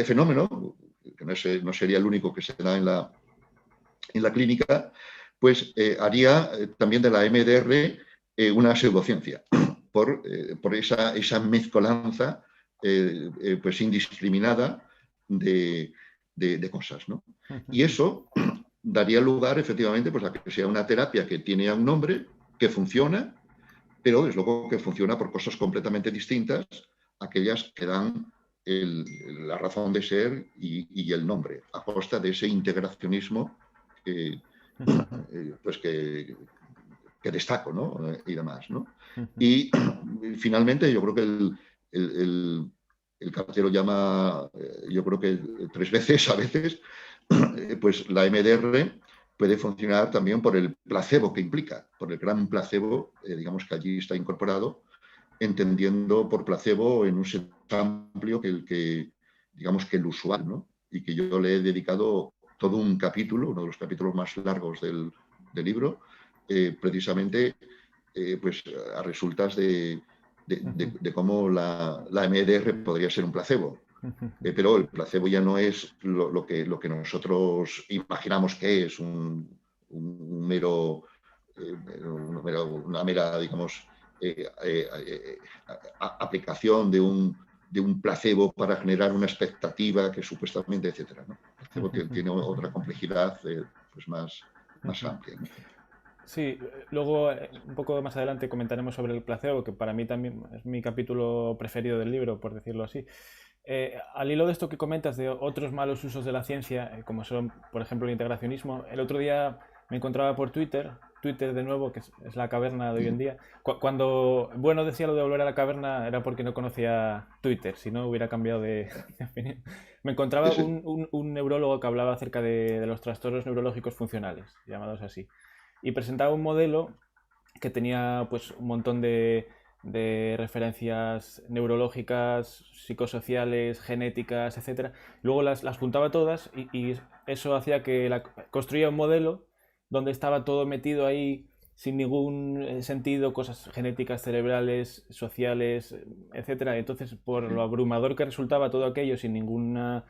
fenómeno, que no sería el único que se da en la clínica, pues haría también de la MDR una pseudociencia, por esa mezcolanza pues indiscriminada de cosas, ¿no? Y eso daría lugar efectivamente pues, a que sea una terapia que tiene un nombre, que funciona, pero es luego que funciona por cosas completamente distintas a aquellas que dan la razón de ser y el nombre, a costa de ese integracionismo pues que destaco, ¿no? Y demás, ¿no? Y finalmente yo creo que el cartero llama, yo creo que 3 veces a veces, pues la MDR puede funcionar también por el placebo que implica, por el gran placebo, digamos que allí está incorporado, entendiendo por placebo en un sentido amplio digamos que el usual, ¿no? Y que yo le he dedicado todo un capítulo, uno de los capítulos más largos del libro, precisamente pues a resultas de cómo la MDR podría ser un placebo. Pero el placebo ya no es lo que nosotros imaginamos que es una mera, digamos, aplicación de un placebo para generar una expectativa que supuestamente, etcétera, ¿no? El placebo tiene otra complejidad pues más amplia, ¿no? Sí, luego un poco más adelante comentaremos sobre el placebo, que para mí también es mi capítulo preferido del libro, por decirlo así. Al hilo de esto que comentas de otros malos usos de la ciencia, como son, por ejemplo, el integracionismo, el otro día me encontraba por Twitter de nuevo, que es la caverna de hoy en día. Cuando Bueno decía lo de volver a la caverna era porque no conocía Twitter, si no hubiera cambiado de opinión. Me encontraba un neurólogo que hablaba acerca de los trastornos neurológicos funcionales, llamados así, y presentaba un modelo que tenía pues un montón de referencias neurológicas, psicosociales, genéticas, etcétera. Luego las juntaba todas y eso hacía que construía un modelo donde estaba todo metido ahí sin ningún sentido, cosas genéticas, cerebrales, sociales, etcétera. Entonces, por lo abrumador que resultaba todo aquello sin ninguna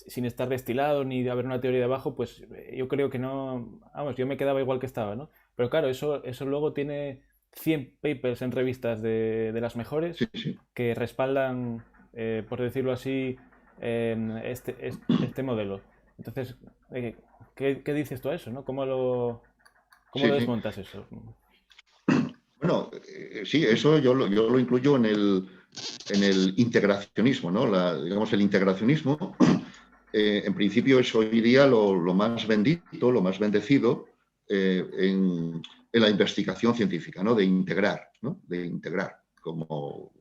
sin estar destilado ni de haber una teoría debajo, pues yo creo que no, vamos, yo me quedaba igual que estaba, ¿no? Pero claro, eso luego tiene 100 papers en revistas de las mejores Sí, sí. que respaldan, por decirlo así, este modelo. Entonces, ¿qué dices tú a eso, no? ¿Cómo lo Sí. desmontas eso? Bueno, sí, eso yo lo incluyo en el integracionismo, ¿no? Digamos, el integracionismo, en principio es hoy día lo más bendito, lo más bendecido en la investigación científica, ¿no? De integrar, ¿no? De integrar como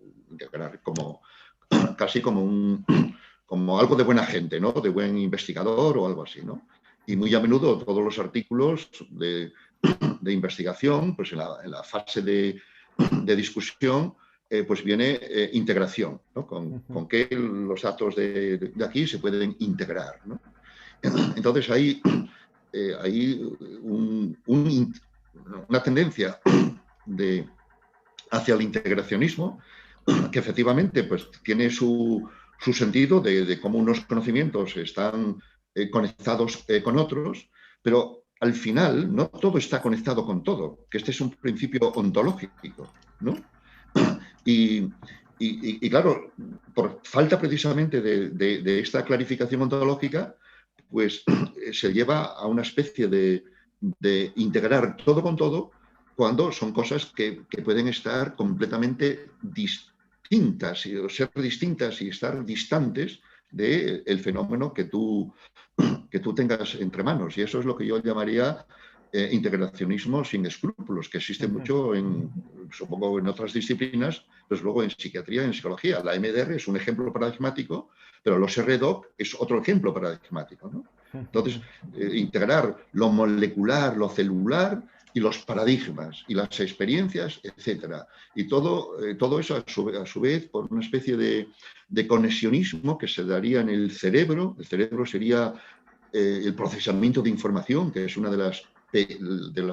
casi como algo de buena gente, ¿no? De buen investigador o algo así, ¿no? Y muy a menudo todos los artículos de investigación, pues en la fase de discusión, pues viene integración, ¿no? Con que los datos de aquí se pueden integrar, ¿no? Entonces hay una tendencia hacia el integracionismo que efectivamente pues, tiene su sentido de cómo unos conocimientos están conectados con otros, pero al final no todo está conectado con todo, que este es un principio ontológico, ¿no? Y, y claro, por falta precisamente de esta clarificación ontológica, pues se lleva a una especie de integrar todo con todo cuando son cosas que pueden estar completamente distintas, o ser distintas y estar distantes del fenómeno que tú tengas entre manos. Y eso es lo que yo llamaría integracionismo sin escrúpulos, que existe mucho, supongo, en otras disciplinas, pues luego en psiquiatría y en psicología. La MDR es un ejemplo paradigmático, pero los RDoc es otro ejemplo paradigmático, ¿no? Entonces, integrar lo molecular, lo celular y los paradigmas y las experiencias, etcétera. Y todo eso, a su vez, por una especie de conexionismo que se daría en el cerebro. El cerebro sería el procesamiento de información, que es una de las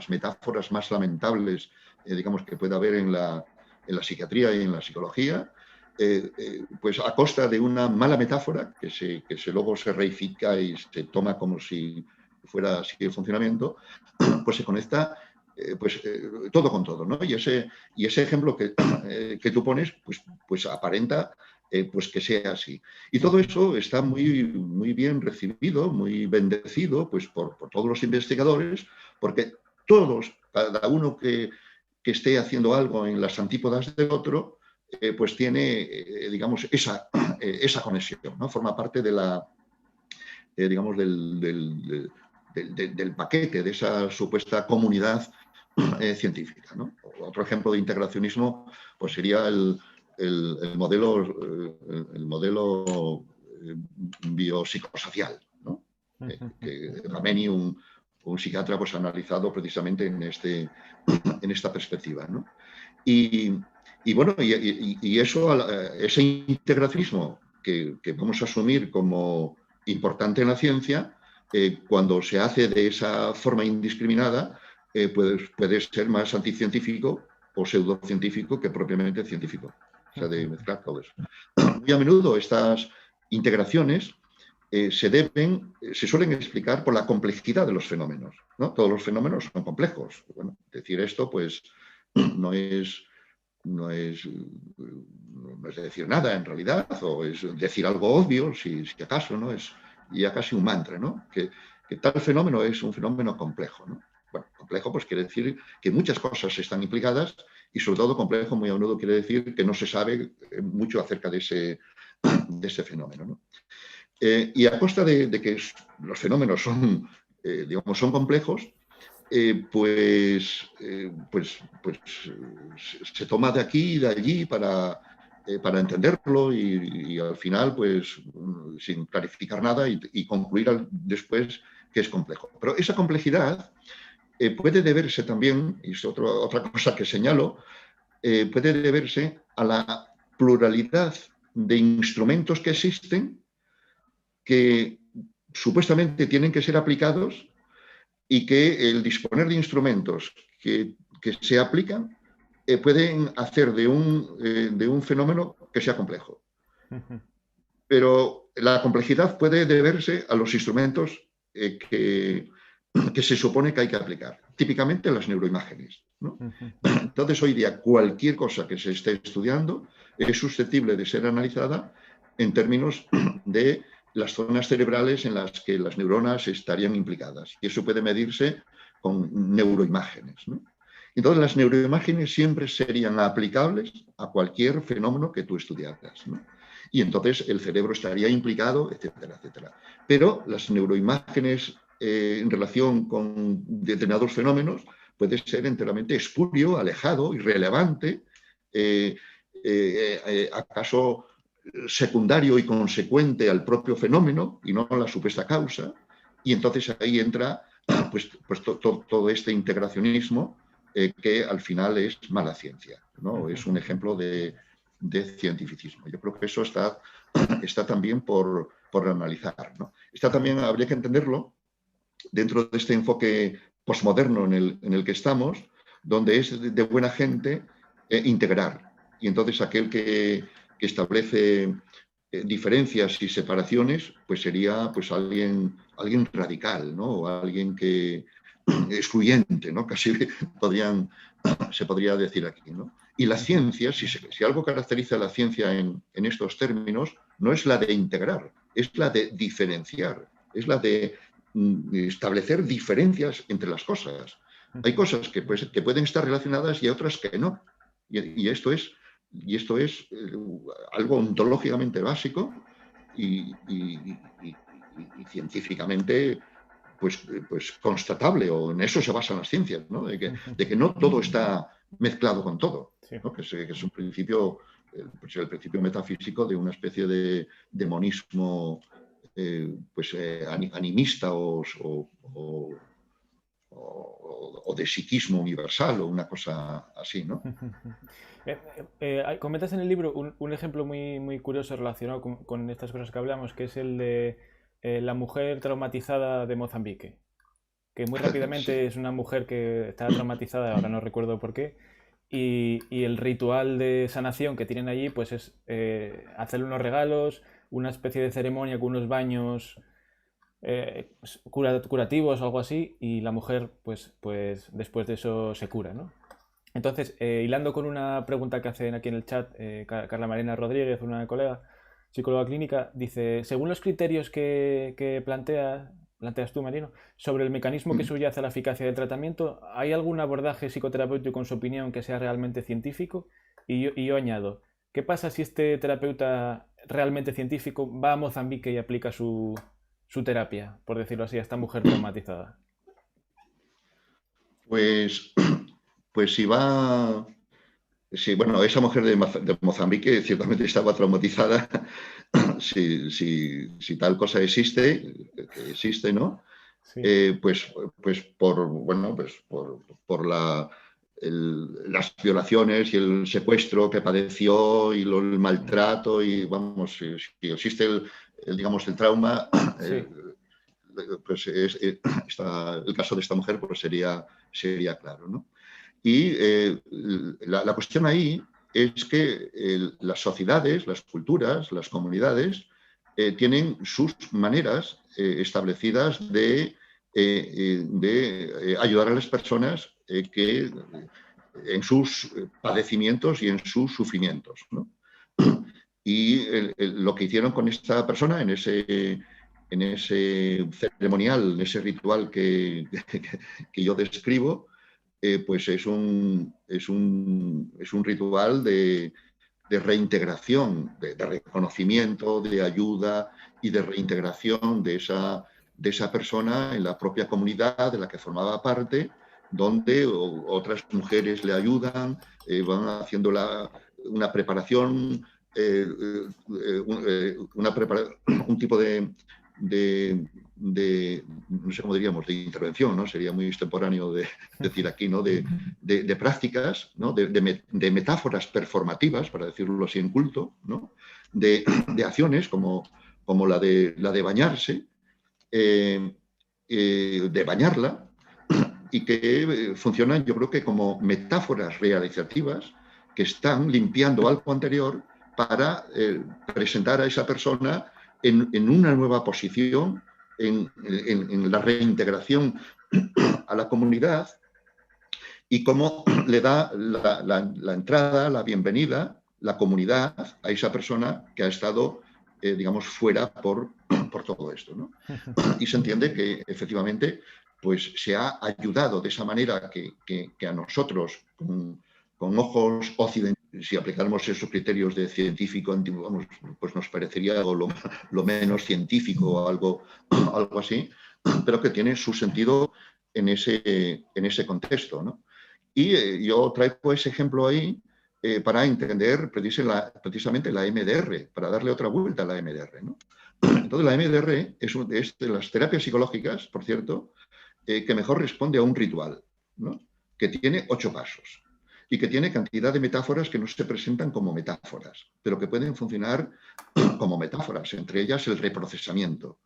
metáforas más lamentables, digamos, que puede haber en la psiquiatría y en la psicología, pues a costa de una mala metáfora que luego se reifica y se toma como si fuera así el funcionamiento, pues se conecta todo con todo, ¿no? Y ese ejemplo que tú pones, pues aparenta pues que sea así. Y todo eso está muy bien recibido, muy bendecido pues por todos los investigadores, porque todos, cada uno que esté haciendo algo en las antípodas del otro, pues tiene, digamos, esa conexión, ¿no? Forma parte de digamos, del paquete, de esa supuesta comunidad científica, ¿no? Otro ejemplo de integracionismo pues sería el modelo biopsicosocial, ¿no? Que Rameni, un psiquiatra, pues ha analizado precisamente en esta perspectiva, ¿no? Y, bueno, ese integracionismo que vamos a asumir como importante en la ciencia, cuando se hace de esa forma indiscriminada, puede ser más anticientífico o pseudocientífico que propiamente científico. O sea, de mezclar todo eso. Muy a menudo estas integraciones se suelen explicar por la complejidad de los fenómenos, ¿no? Todos los fenómenos son complejos. Bueno, decir esto, pues, no es, no es, no es decir nada en realidad, o es decir algo obvio, si acaso, ¿no? Es ya casi un mantra, ¿no? Que tal fenómeno es un fenómeno complejo, ¿no? Bueno, complejo pues quiere decir que muchas cosas están implicadas y sobre todo complejo muy a menudo quiere decir que no se sabe mucho acerca de ese fenómeno, ¿no? Y a costa de que los fenómenos digamos, son complejos, pues se toma de aquí y de allí para entenderlo y al final, pues sin clarificar nada y concluir después que es complejo. Pero esa complejidad puede deberse también, y es otra cosa que señalo, puede deberse a la pluralidad de instrumentos que existen que supuestamente tienen que ser aplicados y que el disponer de instrumentos que se aplican pueden hacer de un fenómeno que sea complejo. Pero la complejidad puede deberse a los instrumentos que se supone que hay que aplicar. Típicamente las neuroimágenes, ¿no? Entonces, hoy día, cualquier cosa que se esté estudiando es susceptible de ser analizada en términos de las zonas cerebrales en las que las neuronas estarían implicadas. Y eso puede medirse con neuroimágenes, ¿no? Entonces, las neuroimágenes siempre serían aplicables a cualquier fenómeno que tú estudiaras, ¿no? Y entonces el cerebro estaría implicado, etcétera, etcétera. Pero las neuroimágenes en relación con determinados fenómenos puede ser enteramente espurio, alejado, irrelevante, acaso secundario y consecuente al propio fenómeno y no a la supuesta causa. Y entonces ahí entra todo este integracionismo que al final es mala ciencia, ¿no? Es un ejemplo de cientificismo. Yo creo que eso está también por analizar, ¿no? También habría que entenderlo dentro de este enfoque posmoderno en el que estamos, donde es de buena gente integrar. Y entonces aquel que establece diferencias y separaciones, pues sería pues alguien radical, ¿no? O alguien que excluyente, ¿no? Casi se podría decir aquí, ¿no? Y la ciencia, si algo caracteriza a la ciencia en estos términos, no es la de integrar, es la de diferenciar, es la de establecer diferencias entre las cosas. Hay cosas que pueden estar relacionadas y otras que no. Y esto es algo ontológicamente básico y científicamente pues constatable, o en eso se basan las ciencias, ¿no? De que no todo está mezclado con todo, ¿no? Que es un principio, pues el principio metafísico de una especie de monismo animista o de psiquismo universal o una cosa así, ¿no? Comentas en el libro un ejemplo muy, muy curioso relacionado con estas cosas que hablamos, que es el de la mujer traumatizada de Mozambique, que muy rápidamente Sí. es una mujer que está traumatizada, ahora no recuerdo por qué, y el ritual de sanación que tienen allí pues es hacerle unos regalos, una especie de ceremonia con unos baños curativos o algo así, y la mujer pues después de eso se cura, ¿no? Entonces, hilando con una pregunta que hacen aquí en el chat, Carla Marina Rodríguez, una colega, psicóloga clínica, dice, según los criterios que planteas tú, Marino, sobre el mecanismo que subyace a la eficacia del tratamiento, ¿hay algún abordaje psicoterapéutico en su opinión que sea realmente científico? Y yo añado, ¿qué pasa si este terapeuta realmente científico va a Mozambique y aplica su terapia, por decirlo así, a esta mujer traumatizada? Pues si va... Sí, bueno, esa mujer de Mozambique ciertamente estaba traumatizada. Si tal cosa existe, que existe, ¿no? Sí. Pues por las violaciones y el secuestro que padeció y el maltrato y vamos, si existe digamos el trauma, Sí. pues el caso de esta mujer pues sería claro, ¿no? Y la cuestión ahí es que las sociedades, las culturas, las comunidades tienen sus maneras establecidas de ayudar a las personas que en sus padecimientos y en sus sufrimientos, ¿no? Y lo que hicieron con esta persona en ese ceremonial, en ese ritual que yo describo, pues es un ritual de reintegración, de reconocimiento, de ayuda y de reintegración de esa persona en la propia comunidad de la que formaba parte, donde otras mujeres le ayudan, van haciendo una preparación, un tipo no sé cómo diríamos, de intervención, ¿no? Sería muy extemporáneo decir aquí, ¿no? De prácticas, ¿no? De metáforas performativas, para decirlo así en culto, ¿no? De acciones como la de bañarse, de bañarla, y que funcionan, yo creo que como metáforas realizativas que están limpiando algo anterior para presentar a esa persona en una nueva posición, en la reintegración a la comunidad, y cómo le da la entrada, la bienvenida, la comunidad a esa persona que ha estado, digamos, fuera por todo esto, ¿no? Y se entiende que efectivamente pues, se ha ayudado de esa manera que a nosotros, con ojos occidentales, si aplicáramos esos criterios de científico antiguo, vamos, pues nos parecería algo lo menos científico o algo así, pero que tiene su sentido en ese contexto, ¿no? Y yo traigo ese ejemplo ahí para entender precisamente la MDR, para darle otra vuelta a la MDR, ¿no? Entonces, la MDR es de las terapias psicológicas, por cierto, que mejor responde a un ritual, ¿no? Que tiene 8 pasos y que tiene cantidad de metáforas que no se presentan como metáforas, pero que pueden funcionar como metáforas, entre ellas el reprocesamiento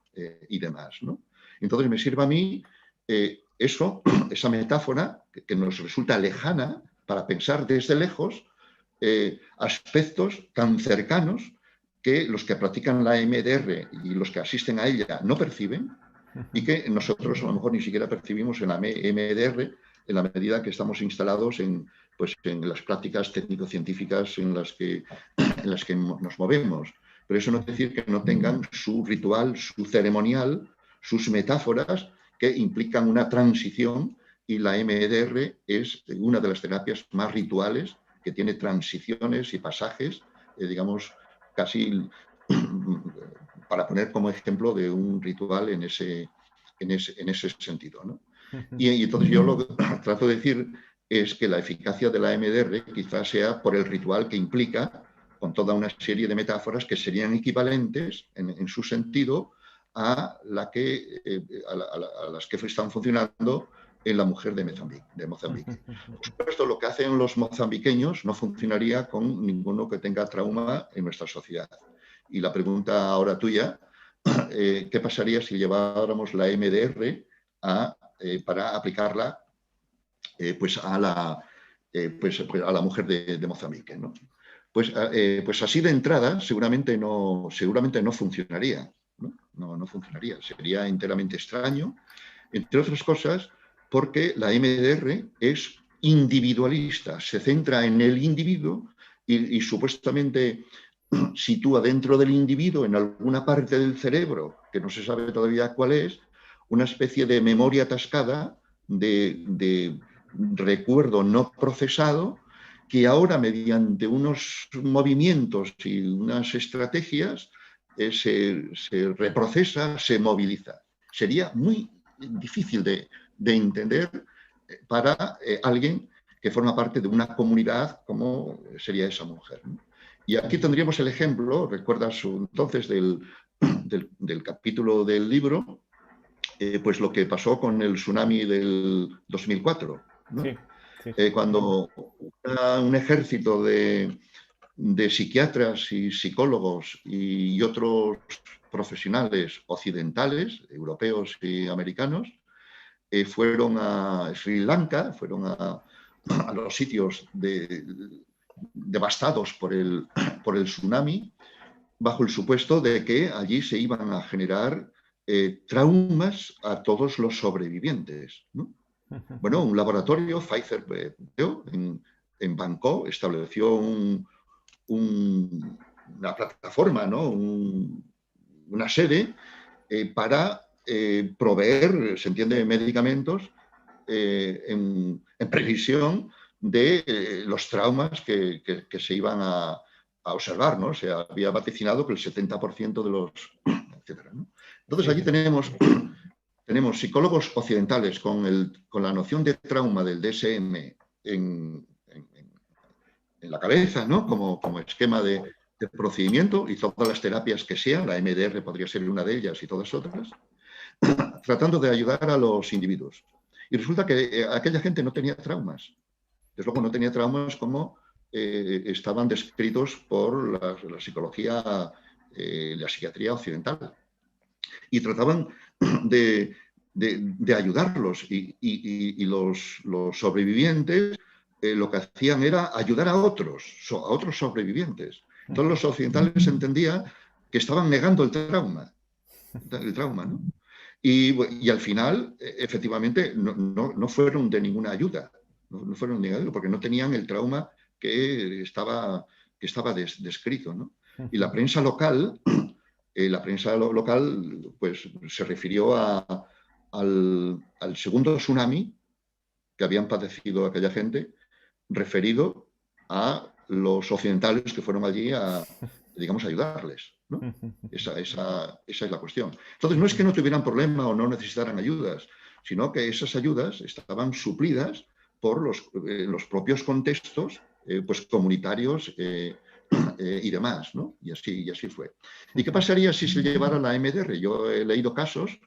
y demás, ¿no? Entonces, me sirve a mí esa metáfora que nos resulta lejana para pensar desde lejos aspectos tan cercanos que los que practican la MDR y los que asisten a ella no perciben y que nosotros a lo mejor ni siquiera percibimos en la MDR en la medida que estamos instalados en las prácticas técnico-científicas en las que nos movemos. Pero eso no quiere decir que no tengan su ritual, su ceremonial, sus metáforas que implican una transición, y la MDR es una de las terapias más rituales que tiene transiciones y pasajes, digamos, casi para poner como ejemplo de un ritual en ese sentido, ¿no? Y entonces yo lo que trato de decir es que la eficacia de la MDR quizás sea por el ritual que implica, con toda una serie de metáforas que serían equivalentes en su sentido a las que están funcionando en la mujer de Mozambique. Por supuesto, lo que hacen los mozambiqueños no funcionaría con ninguno que tenga trauma en nuestra sociedad. Y la pregunta ahora tuya, ¿qué pasaría si lleváramos la MDR para aplicarla a la mujer de Mozambique, ¿no? Pues así de entrada seguramente no funcionaría, ¿no? No funcionaría, sería enteramente extraño, entre otras cosas porque la MDR es individualista, se centra en el individuo y supuestamente sitúa dentro del individuo, en alguna parte del cerebro, que no se sabe todavía cuál es, una especie de memoria atascada, de recuerdo no procesado, que ahora mediante unos movimientos y unas estrategias se reprocesa, se moviliza. Sería muy difícil de entender para alguien que forma parte de una comunidad como sería esa mujer, ¿no? Y aquí tendríamos el ejemplo, recuerdas entonces del capítulo del libro, pues lo que pasó con el tsunami del 2004, ¿no? Sí, sí. Cuando un ejército de psiquiatras y psicólogos y otros profesionales occidentales, europeos y americanos, fueron a Sri Lanka, fueron a los sitios devastados por el tsunami, bajo el supuesto de que allí se iban a generar traumas a todos los sobrevivientes, ¿no? Bueno, un laboratorio, Pfizer, en Bangkok, estableció una plataforma, ¿no? Una sede para proveer, se entiende, medicamentos en previsión de los traumas que se iban a observar, ¿no? Se había vaticinado que el 70% de los... etcétera, ¿no? Entonces, allí tenemos psicólogos occidentales con la noción de trauma del DSM en la cabeza, ¿no? Como esquema de procedimiento, y todas las terapias que sean, la MDR podría ser una de ellas y todas otras, tratando de ayudar a los individuos. Y resulta que aquella gente no tenía traumas. Desde luego no tenía traumas como estaban descritos por la psicología, la psiquiatría occidental. Y trataban de ayudarlos. Y los sobrevivientes lo que hacían era ayudar a otros sobrevivientes. Entonces los occidentales entendían que estaban negando el trauma, ¿no? Y al final, efectivamente, no fueron de ninguna ayuda, no fueron de ninguna ayuda, porque no tenían el trauma que estaba descrito, ¿no? Y la prensa local, pues, se refirió al segundo tsunami que habían padecido aquella gente, referido a los occidentales que fueron allí digamos, a ayudarles, ¿no? Esa es la cuestión. Entonces, no es que no tuvieran problema o no necesitaran ayudas, sino que esas ayudas estaban suplidas por los propios contextos pues, comunitarios y demás, ¿no? Y así fue. ¿Y qué pasaría si se llevara la MDR? Yo he leído casos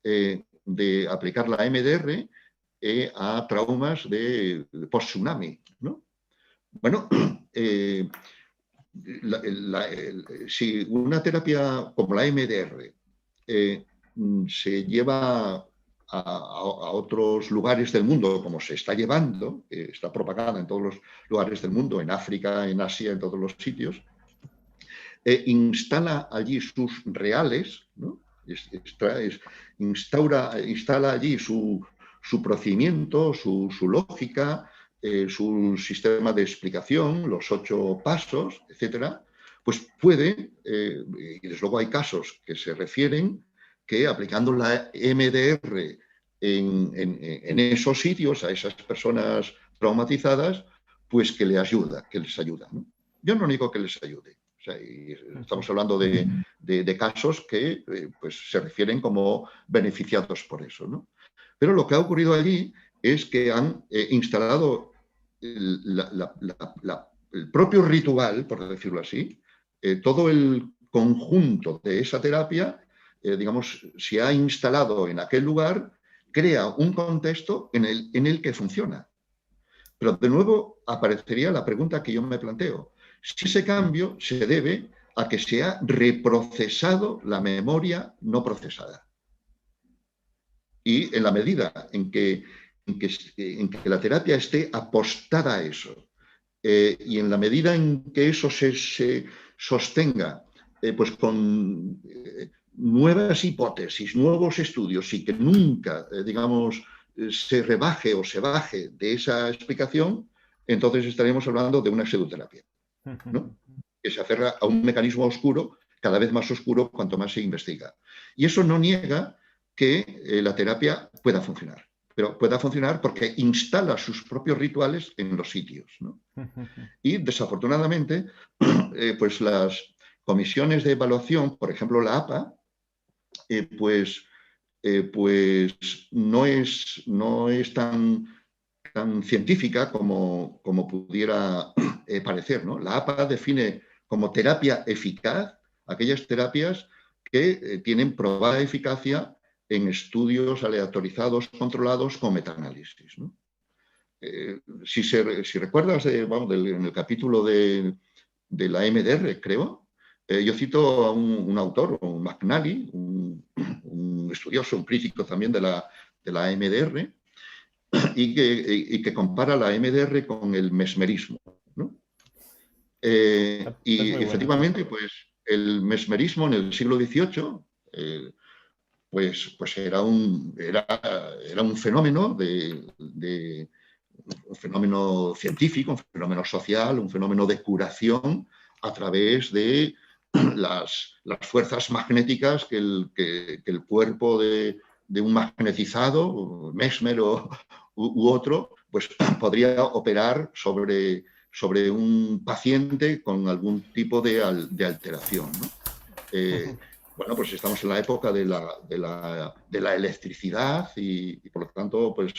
de aplicar la MDR a traumas de post-tsunami, ¿no? Bueno, si una terapia como la MDR se lleva a otros lugares del mundo, como se está llevando, está propagada en todos los lugares del mundo, en África, en Asia, en todos los sitios, instala allí sus reales, ¿no? Instala allí su procedimiento, su lógica, su sistema de explicación, los 8 pasos, etcétera, pues puede, y desde luego hay casos que se refieren que aplicando la MDR en esos sitios, a esas personas traumatizadas, pues que les ayuda, ¿no? Yo no digo que les ayude. O sea, estamos hablando de casos que pues, se refieren como beneficiados por eso, ¿no? Pero lo que ha ocurrido allí es que han instalado el propio ritual, por decirlo así, todo el conjunto de esa terapia, digamos, se ha instalado en aquel lugar, crea un contexto en el que funciona. Pero de nuevo aparecería la pregunta que yo me planteo. Si ese cambio se debe a que se ha reprocesado la memoria no procesada. Y en la medida en que la terapia esté apostada a eso, y en la medida en que eso se sostenga pues con nuevas hipótesis, nuevos estudios y que nunca, digamos, se rebaje o se baje de esa explicación, entonces estaremos hablando de una pseudoterapia, ¿no? Que se aferra a un mecanismo oscuro, cada vez más oscuro cuanto más se investiga. Y eso no niega que la terapia pueda funcionar, pero pueda funcionar porque instala sus propios rituales en los sitios, ¿no? Y desafortunadamente, pues las comisiones de evaluación, por ejemplo la APA, pues no es tan científica como pudiera parecer, ¿no? La APA define como terapia eficaz aquellas terapias que tienen probada eficacia en estudios aleatorizados, controlados con metaanálisis, ¿no? Si recuerdas, en el capítulo de la MDR, creo, yo cito a un autor, un McNally, un estudioso, un crítico también de la MDR, y que compara la MDR con el mesmerismo, ¿no? Y efectivamente, pues el mesmerismo en el siglo XVIII, pues era un fenómeno un fenómeno científico, un fenómeno social, un fenómeno de curación a través de las fuerzas magnéticas que el cuerpo de un magnetizado, Mesmer u otro, pues podría operar sobre un paciente con algún tipo de alteración, ¿no? Bueno, pues estamos en la época de la electricidad y por lo tanto, pues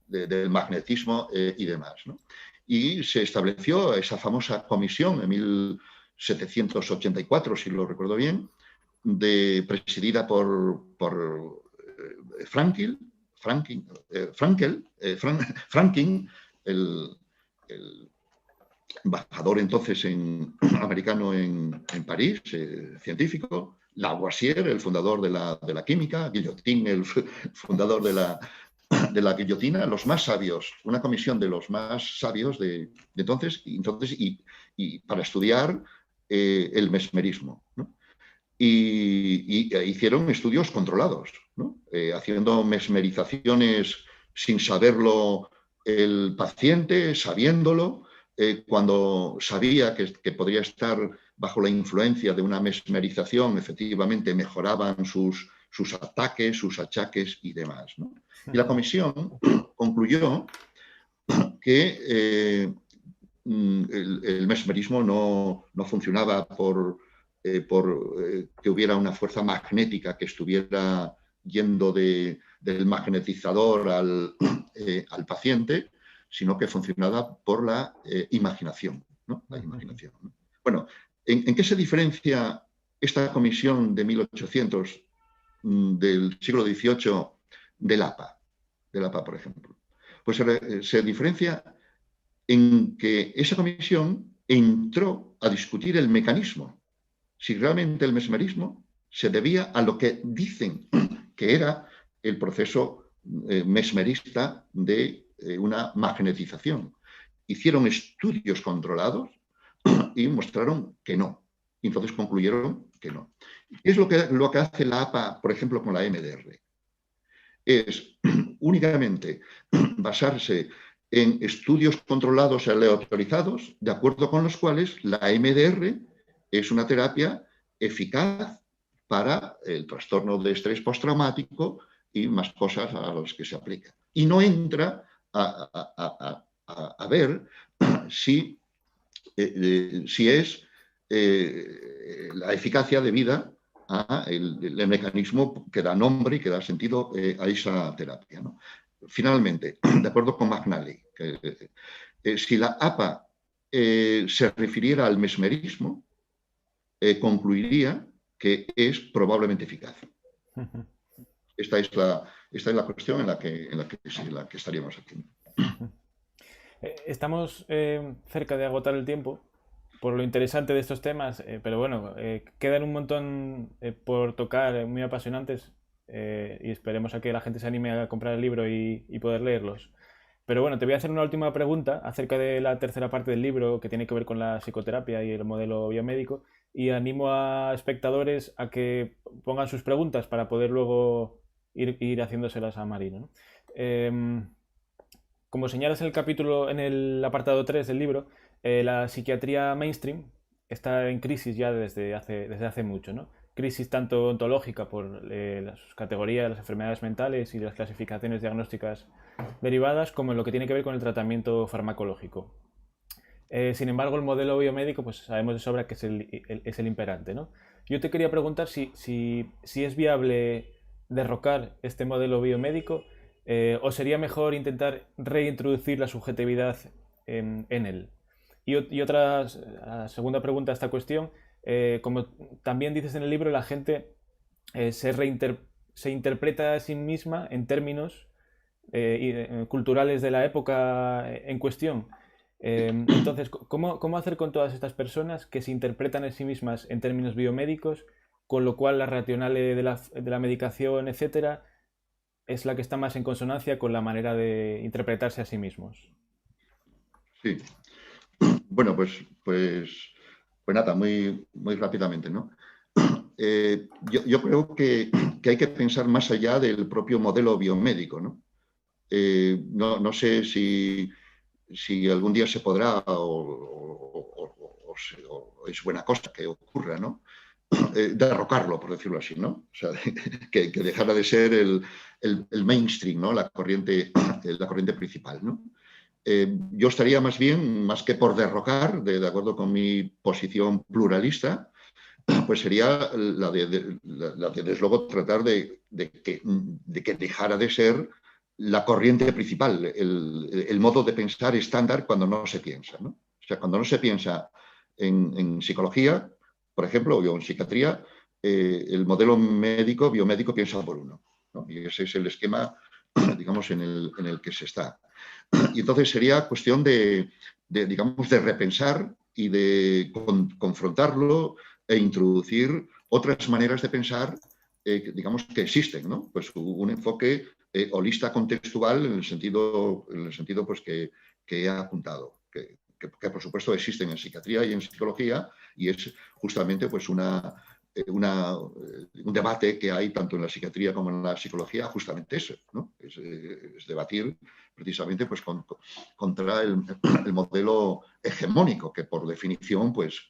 del magnetismo y demás, ¿no? Y se estableció esa famosa comisión en 1784, si lo recuerdo bien, presidida por Franklin, el embajador entonces americano en París, científico, Lavoisier, el fundador de la química, Guillotin, el fundador de la guillotina, los más sabios, una comisión de los más sabios de entonces y para estudiar el mesmerismo, ¿no? y hicieron estudios controlados, ¿no? Haciendo mesmerizaciones sin saberlo el paciente, sabiéndolo, cuando sabía que podría estar bajo la influencia de una mesmerización, efectivamente mejoraban sus ataques, sus achaques y demás, ¿no? Y la comisión concluyó que el mesmerismo no funcionaba por que hubiera una fuerza magnética que estuviera yendo del magnetizador al paciente, sino que funcionaba por la imaginación, ¿no? La imaginación, ¿no? Bueno, ¿en qué se diferencia esta comisión de 1800 del siglo XVIII del APA? Del APA, por ejemplo. Pues se diferencia en que esa comisión entró a discutir el mecanismo, si realmente el mesmerismo se debía a lo que dicen que era el proceso mesmerista de una magnetización. Hicieron estudios controlados y mostraron que no. Y entonces concluyeron que no. ¿Qué es lo que hace la APA, por ejemplo, con la MDR? Es únicamente basarse en estudios controlados y aleatorizados, de acuerdo con los cuales la MDR es una terapia eficaz para el trastorno de estrés postraumático y más cosas a las que se aplica. Y no entra a ver si es la eficacia debida el mecanismo que da nombre y que da sentido a esa terapia, ¿no? Finalmente, de acuerdo con McNally, si la APA se refiriera al mesmerismo, concluiría que es probablemente eficaz. Esta es la cuestión en la que estaríamos aquí. Estamos cerca de agotar el tiempo por lo interesante de estos temas, pero bueno, quedan un montón por tocar, muy apasionantes, y esperemos a que la gente se anime a comprar el libro y poder leerlos. Pero bueno, te voy a hacer una última pregunta acerca de la tercera parte del libro que tiene que ver con la psicoterapia y el modelo biomédico, y animo a espectadores a que pongan sus preguntas para poder luego ir haciéndoselas a Marino, ¿no? Como señalas en el capítulo, en el apartado 3 del libro, la psiquiatría mainstream está en crisis ya desde hace mucho, ¿no? Crisis tanto ontológica por las categorías de las enfermedades mentales y las clasificaciones diagnósticas derivadas, como en lo que tiene que ver con el tratamiento farmacológico. Sin embargo, el modelo biomédico, pues sabemos de sobra que es el imperante, ¿no? Yo te quería preguntar si es viable derrocar este modelo biomédico, o sería mejor intentar reintroducir la subjetividad en él. Y otra, la segunda pregunta a esta cuestión, como también dices en el libro, la gente se interpreta a sí misma en términos culturales de la época en cuestión. Entonces, ¿cómo hacer con todas estas personas que se interpretan a sí mismas en términos biomédicos, con lo cual la racional de la medicación, etcétera, es la que está más en consonancia con la manera de interpretarse a sí mismos? Sí. Bueno, pues nada, muy rápidamente, ¿no? Yo creo que hay que pensar más allá del propio modelo biomédico, ¿no? No sé si algún día se podrá o es buena cosa que ocurra, ¿no? Derrocarlo, por decirlo así, ¿no? O sea, que dejara de ser el mainstream, ¿no? La corriente principal, ¿no? Yo estaría más bien, más que por derrocar, de acuerdo con mi posición pluralista, pues sería la de desde luego tratar de que dejara de ser la corriente principal, el modo de pensar estándar cuando no se piensa, ¿no? O sea, cuando no se piensa en psicología, por ejemplo, o en psiquiatría, el modelo biomédico piensa por uno, ¿no? Y ese es el esquema, digamos, en el que se está. Y entonces sería cuestión digamos, de repensar y de confrontarlo e introducir otras maneras de pensar, digamos, que existen, ¿no? Pues un enfoque holista contextual en el sentido pues, que he apuntado, que por supuesto existen en psiquiatría y en psicología, y es justamente pues una un debate que hay tanto en la psiquiatría como en la psicología, justamente eso, ¿no? Es debatir precisamente pues, contra el modelo hegemónico que por definición pues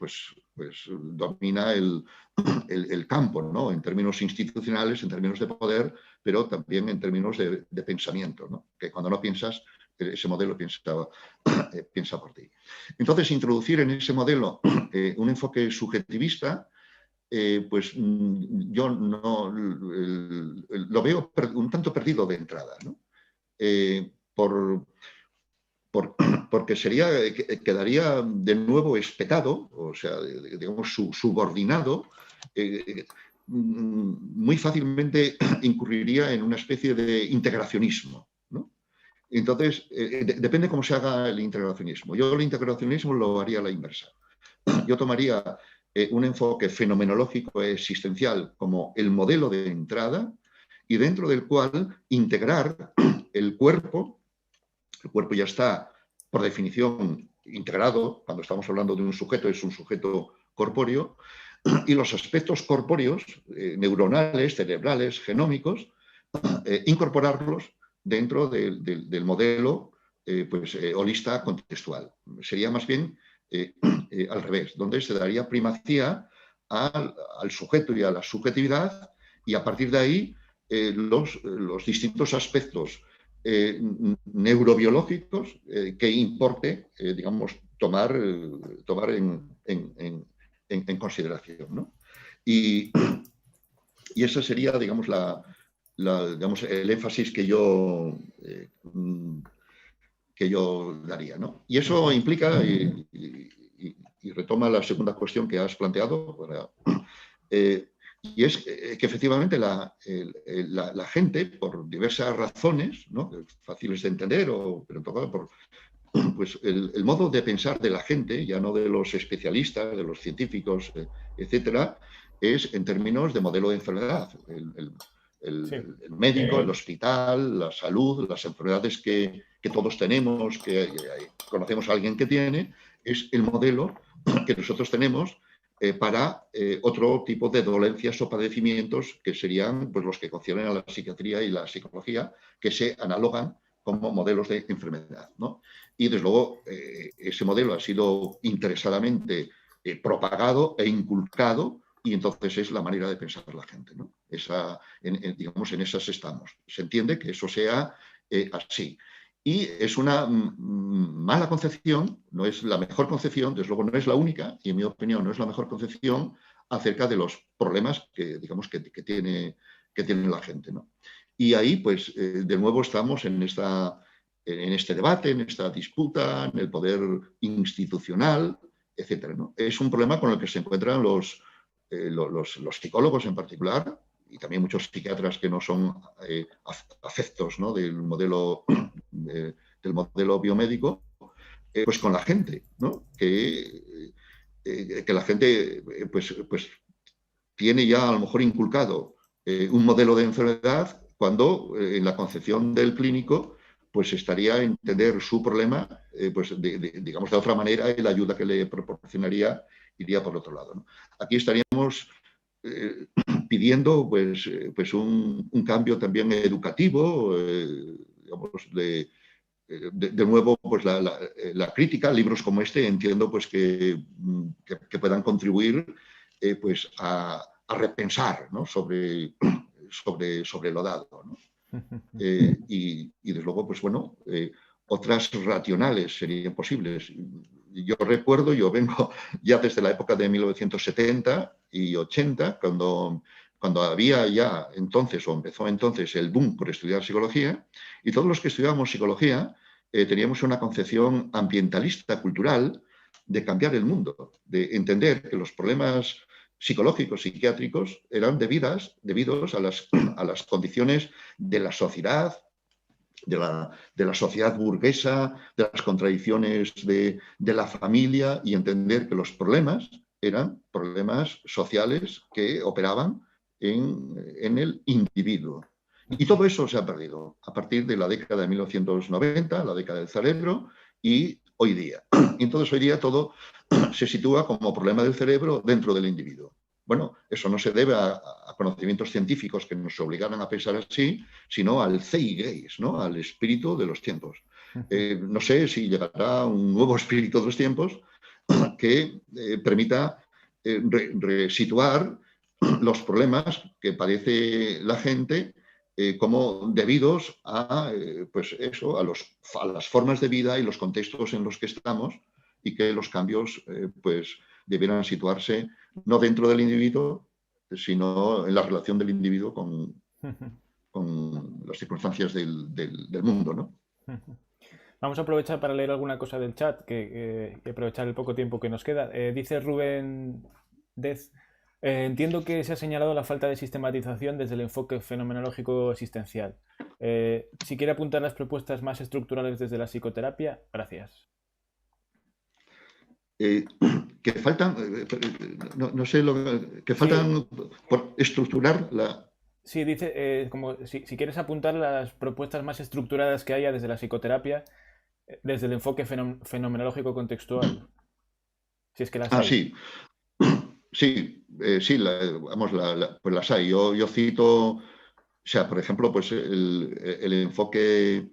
domina el campo, ¿no? En términos institucionales, en términos de poder, pero también en términos de pensamiento, ¿no? Que cuando no piensas, ese modelo piensa por ti. Entonces, introducir en ese modelo un enfoque subjetivista, pues yo no lo veo un tanto perdido de entrada, ¿no? Porque quedaría de nuevo espetado, o sea, digamos, subordinado, muy fácilmente incurriría en una especie de integracionismo, ¿no? Entonces, depende cómo se haga el integracionismo. Yo el integracionismo lo haría a la inversa. Yo tomaría un enfoque fenomenológico existencial como el modelo de entrada y dentro del cual integrar el cuerpo. El cuerpo ya está, por definición, integrado. Cuando estamos hablando de un sujeto, es un sujeto corpóreo. Y los aspectos corpóreos, neuronales, cerebrales, genómicos, incorporarlos dentro del modelo holista contextual. Sería más bien al revés, donde se daría primacía al sujeto y a la subjetividad, y a partir de ahí los distintos aspectos neurobiológicos que importe, digamos, tomar en consideración, ¿no? Y ese sería, digamos, digamos, el énfasis que yo daría, ¿no? Y eso implica, y retoma la segunda cuestión que has planteado, y es que efectivamente la gente, por diversas razones, ¿no? Fáciles de entender, pero en todo caso pues el modo de pensar de la gente, ya no de los especialistas, de los científicos, etcétera, es en términos de modelo de enfermedad. El médico, el hospital, la salud, las enfermedades que todos tenemos, que conocemos a alguien que tiene, es el modelo que nosotros tenemos para otro tipo de dolencias o padecimientos que serían pues, los que conciernen a la psiquiatría y la psicología, que se analogan como modelos de enfermedad, ¿no? Y desde luego ese modelo ha sido interesadamente propagado e inculcado, y entonces es la manera de pensar la gente, ¿no? Digamos, en esas estamos. Se entiende que eso sea así. Y es una mala concepción, no es la mejor concepción, desde luego no es la única, y en mi opinión no es la mejor concepción acerca de los problemas que, digamos, que tiene la gente, ¿no? Y ahí, pues, de nuevo estamos en este debate, en esta disputa, en el poder institucional, etcétera, ¿no? Es un problema con el que se encuentran los psicólogos en particular, y también muchos psiquiatras que no son afectos, ¿no? del modelo biomédico, pues con la gente, ¿no? Que la gente pues tiene ya a lo mejor inculcado un modelo de enfermedad cuando en la concepción del clínico pues estaría a entender su problema pues digamos de otra manera, y la ayuda que le proporcionaría iría por otro lado, ¿no? Aquí estaríamos pidiendo pues un cambio también educativo, digamos, de nuevo, pues la crítica, libros como este, entiendo pues que puedan contribuir pues a repensar, ¿no? sobre lo dado, ¿no? Y desde luego, pues bueno, otras racionales serían posibles. Yo recuerdo, yo vengo ya desde la época de 1970 y 80, cuando había ya entonces, o empezó entonces, el boom por estudiar psicología, y todos los que estudiábamos psicología teníamos una concepción ambientalista, cultural, de cambiar el mundo, de entender que los problemas psicológicos, psiquiátricos, eran debidos a las condiciones de la sociedad, de la sociedad burguesa, de las contradicciones de la familia, y entender que los problemas eran problemas sociales que operaban en el individuo. Y todo eso se ha perdido a partir de la década de 1990, la década del cerebro, y hoy día. Y entonces hoy día todo se sitúa como problema del cerebro dentro del individuo. Bueno, eso no se debe a conocimientos científicos que nos obligaran a pensar así, sino al Zeitgeist, ¿no? Al espíritu de los tiempos. No sé si llegará un nuevo espíritu de los tiempos que permita resituar los problemas que padece la gente como debidos a, pues eso, a las formas de vida y los contextos en los que estamos, y que los cambios pues debieran situarse no dentro del individuo, sino en la relación del individuo con las circunstancias del mundo, ¿no? Vamos a aprovechar para leer alguna cosa del chat, que aprovechar el poco tiempo que nos queda. Dice Rubén Dez, entiendo que se ha señalado la falta de sistematización desde el enfoque fenomenológico existencial. Si quiere apuntar las propuestas más estructurales desde la psicoterapia, gracias. Que faltan, no sé, que faltan por estructurar la... Sí, dice, como si quieres apuntar las propuestas más estructuradas que haya desde la psicoterapia, desde el enfoque fenomenológico contextual, si es que las hay. Sí, sí, sí, vamos, pues las hay. Yo cito, o sea, por ejemplo, pues el enfoque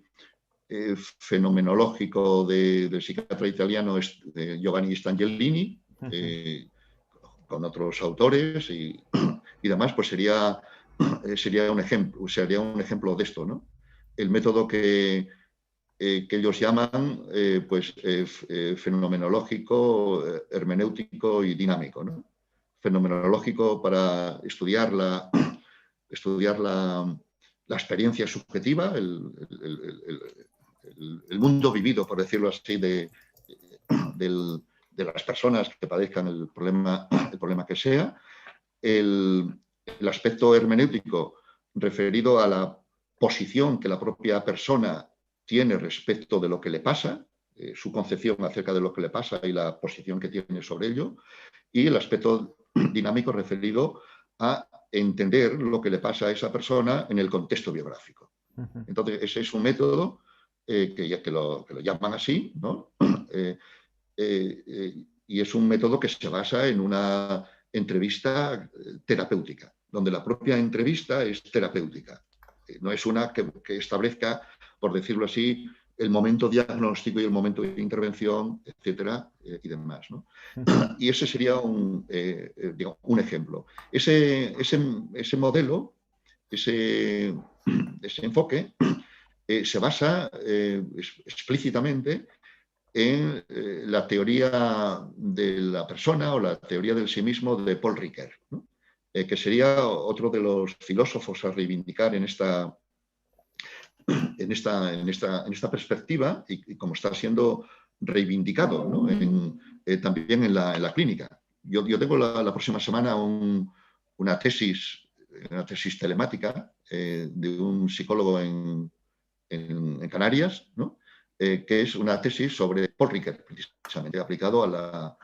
fenomenológico del psiquiatra italiano es Giovanni Stangellini, con otros autores y demás, pues sería un ejemplo de esto, ¿no? El método que ellos llaman pues, fenomenológico, hermenéutico y dinámico, ¿no? Fenomenológico para estudiar la experiencia subjetiva, el mundo vivido, por decirlo así, de las personas que padezcan el problema que sea. El aspecto hermenéutico referido a la posición que la propia persona tiene respecto de lo que le pasa, su concepción acerca de lo que le pasa y la posición que tiene sobre ello, y el aspecto dinámico referido a entender lo que le pasa a esa persona en el contexto biográfico. Entonces, ese es un método que lo llaman así, ¿no? Y es un método que se basa en una entrevista terapéutica, donde la propia entrevista es terapéutica. No es una que establezca, por decirlo así, el momento diagnóstico y el momento de intervención, etcétera, y demás, ¿no? Y ese sería un ejemplo. Ese modelo, ese enfoque, se basa explícitamente en la teoría de la persona o la teoría del sí mismo de Paul Ricoeur, ¿no? Que sería otro de los filósofos a reivindicar en esta perspectiva y como está siendo reivindicado, ¿no? También en la clínica. Yo tengo la próxima semana una tesis telemática de un psicólogo en Canarias, ¿no? Que es una tesis sobre Paul Ricoeur, precisamente aplicado a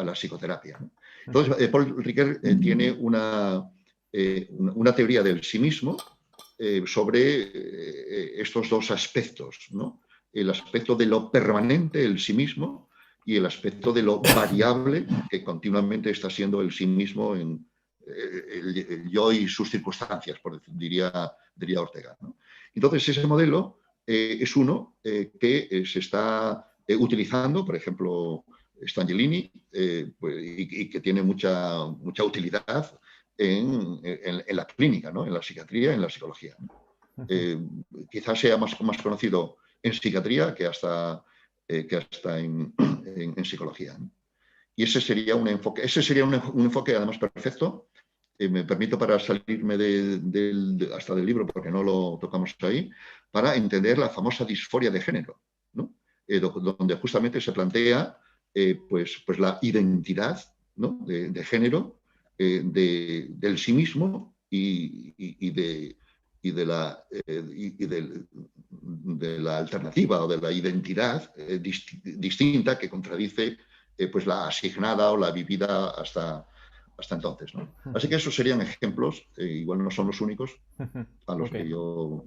la psicoterapia, ¿no? Entonces, Paul Ricoeur tiene una teoría del sí mismo sobre estos dos aspectos, ¿no? El aspecto de lo permanente, el sí mismo, y el aspecto de lo variable, que continuamente está siendo el sí mismo en el yo y sus circunstancias, diría Ortega, ¿no? Entonces, ese modelo es uno que se está utilizando, por ejemplo, Stangellini, pues, y que tiene mucha utilidad en la clínica, ¿no? En la psiquiatría, en la psicología. Quizás sea más conocido en psiquiatría que hasta en psicología, ¿no? Y ese sería un enfoque además perfecto. Me permito para salirme hasta del libro, porque no lo tocamos ahí, para entender la famosa disforia de género, ¿no? Donde justamente se plantea pues la identidad, ¿no? de género, del sí mismo y de la alternativa o de la identidad distinta que contradice pues la asignada o la vivida hasta entonces, ¿no? Así que esos serían ejemplos, igual no son los únicos, a los que yo...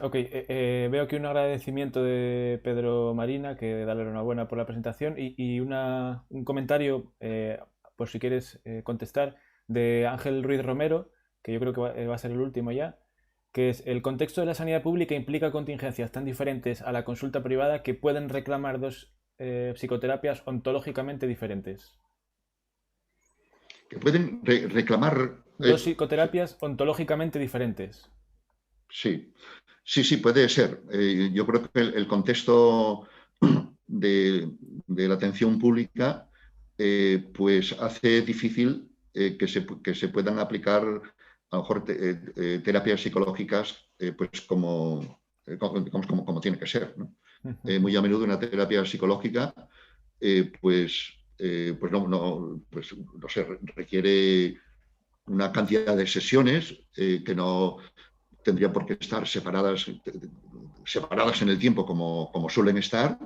Ok, veo aquí un agradecimiento de Pedro Marina, que da la enhorabuena por la presentación, y un comentario por si quieres contestar, de Ángel Ruiz Romero, que yo creo que va a ser el último ya, que es: el contexto de la sanidad pública implica contingencias tan diferentes a la consulta privada que pueden reclamar dos psicoterapias ontológicamente diferentes. Que pueden reclamar. Dos psicoterapias ontológicamente diferentes. Sí, sí, sí, puede ser. Yo creo que el contexto de la atención pública pues hace difícil que se puedan aplicar a lo mejor terapias psicológicas pues como tiene que ser, ¿no? Muy a menudo una terapia psicológica pues no sé, requiere una cantidad de sesiones que no tendrían por qué estar separadas en el tiempo como suelen estar.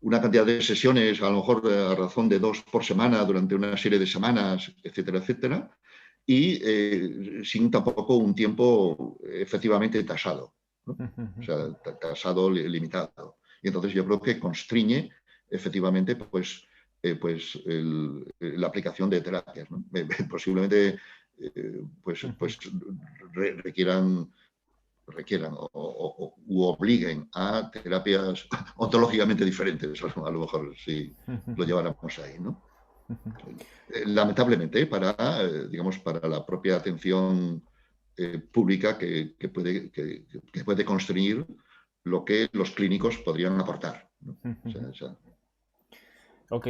Una cantidad de sesiones, a lo mejor a razón de 2 por semana durante una serie de semanas, etcétera, etcétera, y sin tampoco un tiempo efectivamente tasado, ¿no? O sea, tasado, limitado. Y entonces yo creo que constriñe efectivamente la aplicación de terapias, ¿no? Posiblemente requieran u obliguen a terapias ontológicamente diferentes, a lo mejor si lo lleváramos ahí, ¿no? Lamentablemente, digamos, para la propia atención pública que puede constreñir lo que los clínicos podrían aportar, ¿no? Ok.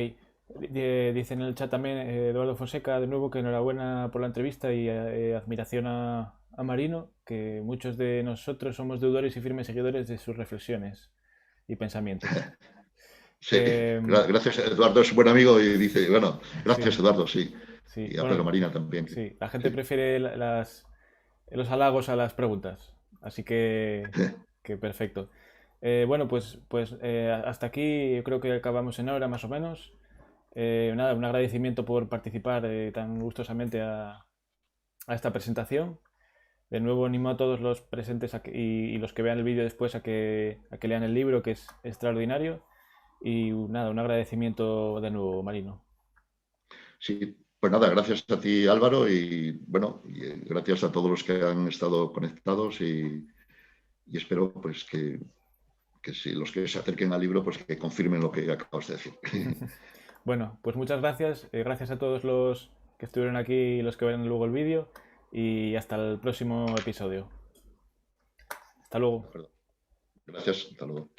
Dice en el chat también Eduardo Fonseca, de nuevo, que enhorabuena por la entrevista y admiración a Marino, que muchos de nosotros somos deudores y firmes seguidores de sus reflexiones y pensamientos. Sí, gracias, Eduardo es buen amigo y dice, bueno, gracias, Sí, Eduardo, sí. sí. Y a Pedro Bueno, Marina también. sí, la gente Sí. prefiere los halagos a las preguntas, así que perfecto. Bueno, pues hasta aquí yo creo que acabamos en hora más o menos. Nada, un agradecimiento por participar tan gustosamente a esta presentación. De nuevo animo a todos los presentes y los que vean el vídeo después a que lean el libro, que es extraordinario. Y nada, un agradecimiento de nuevo, Marino. Sí, pues nada, gracias a ti, Álvaro, y bueno, gracias a todos los que han estado conectados y espero pues que si los que se acerquen al libro pues que confirmen lo que acabas de decir. Bueno, pues muchas gracias. Gracias a todos los que estuvieron aquí y los que ven luego el vídeo. Y hasta el próximo episodio. Hasta luego. Gracias, hasta luego.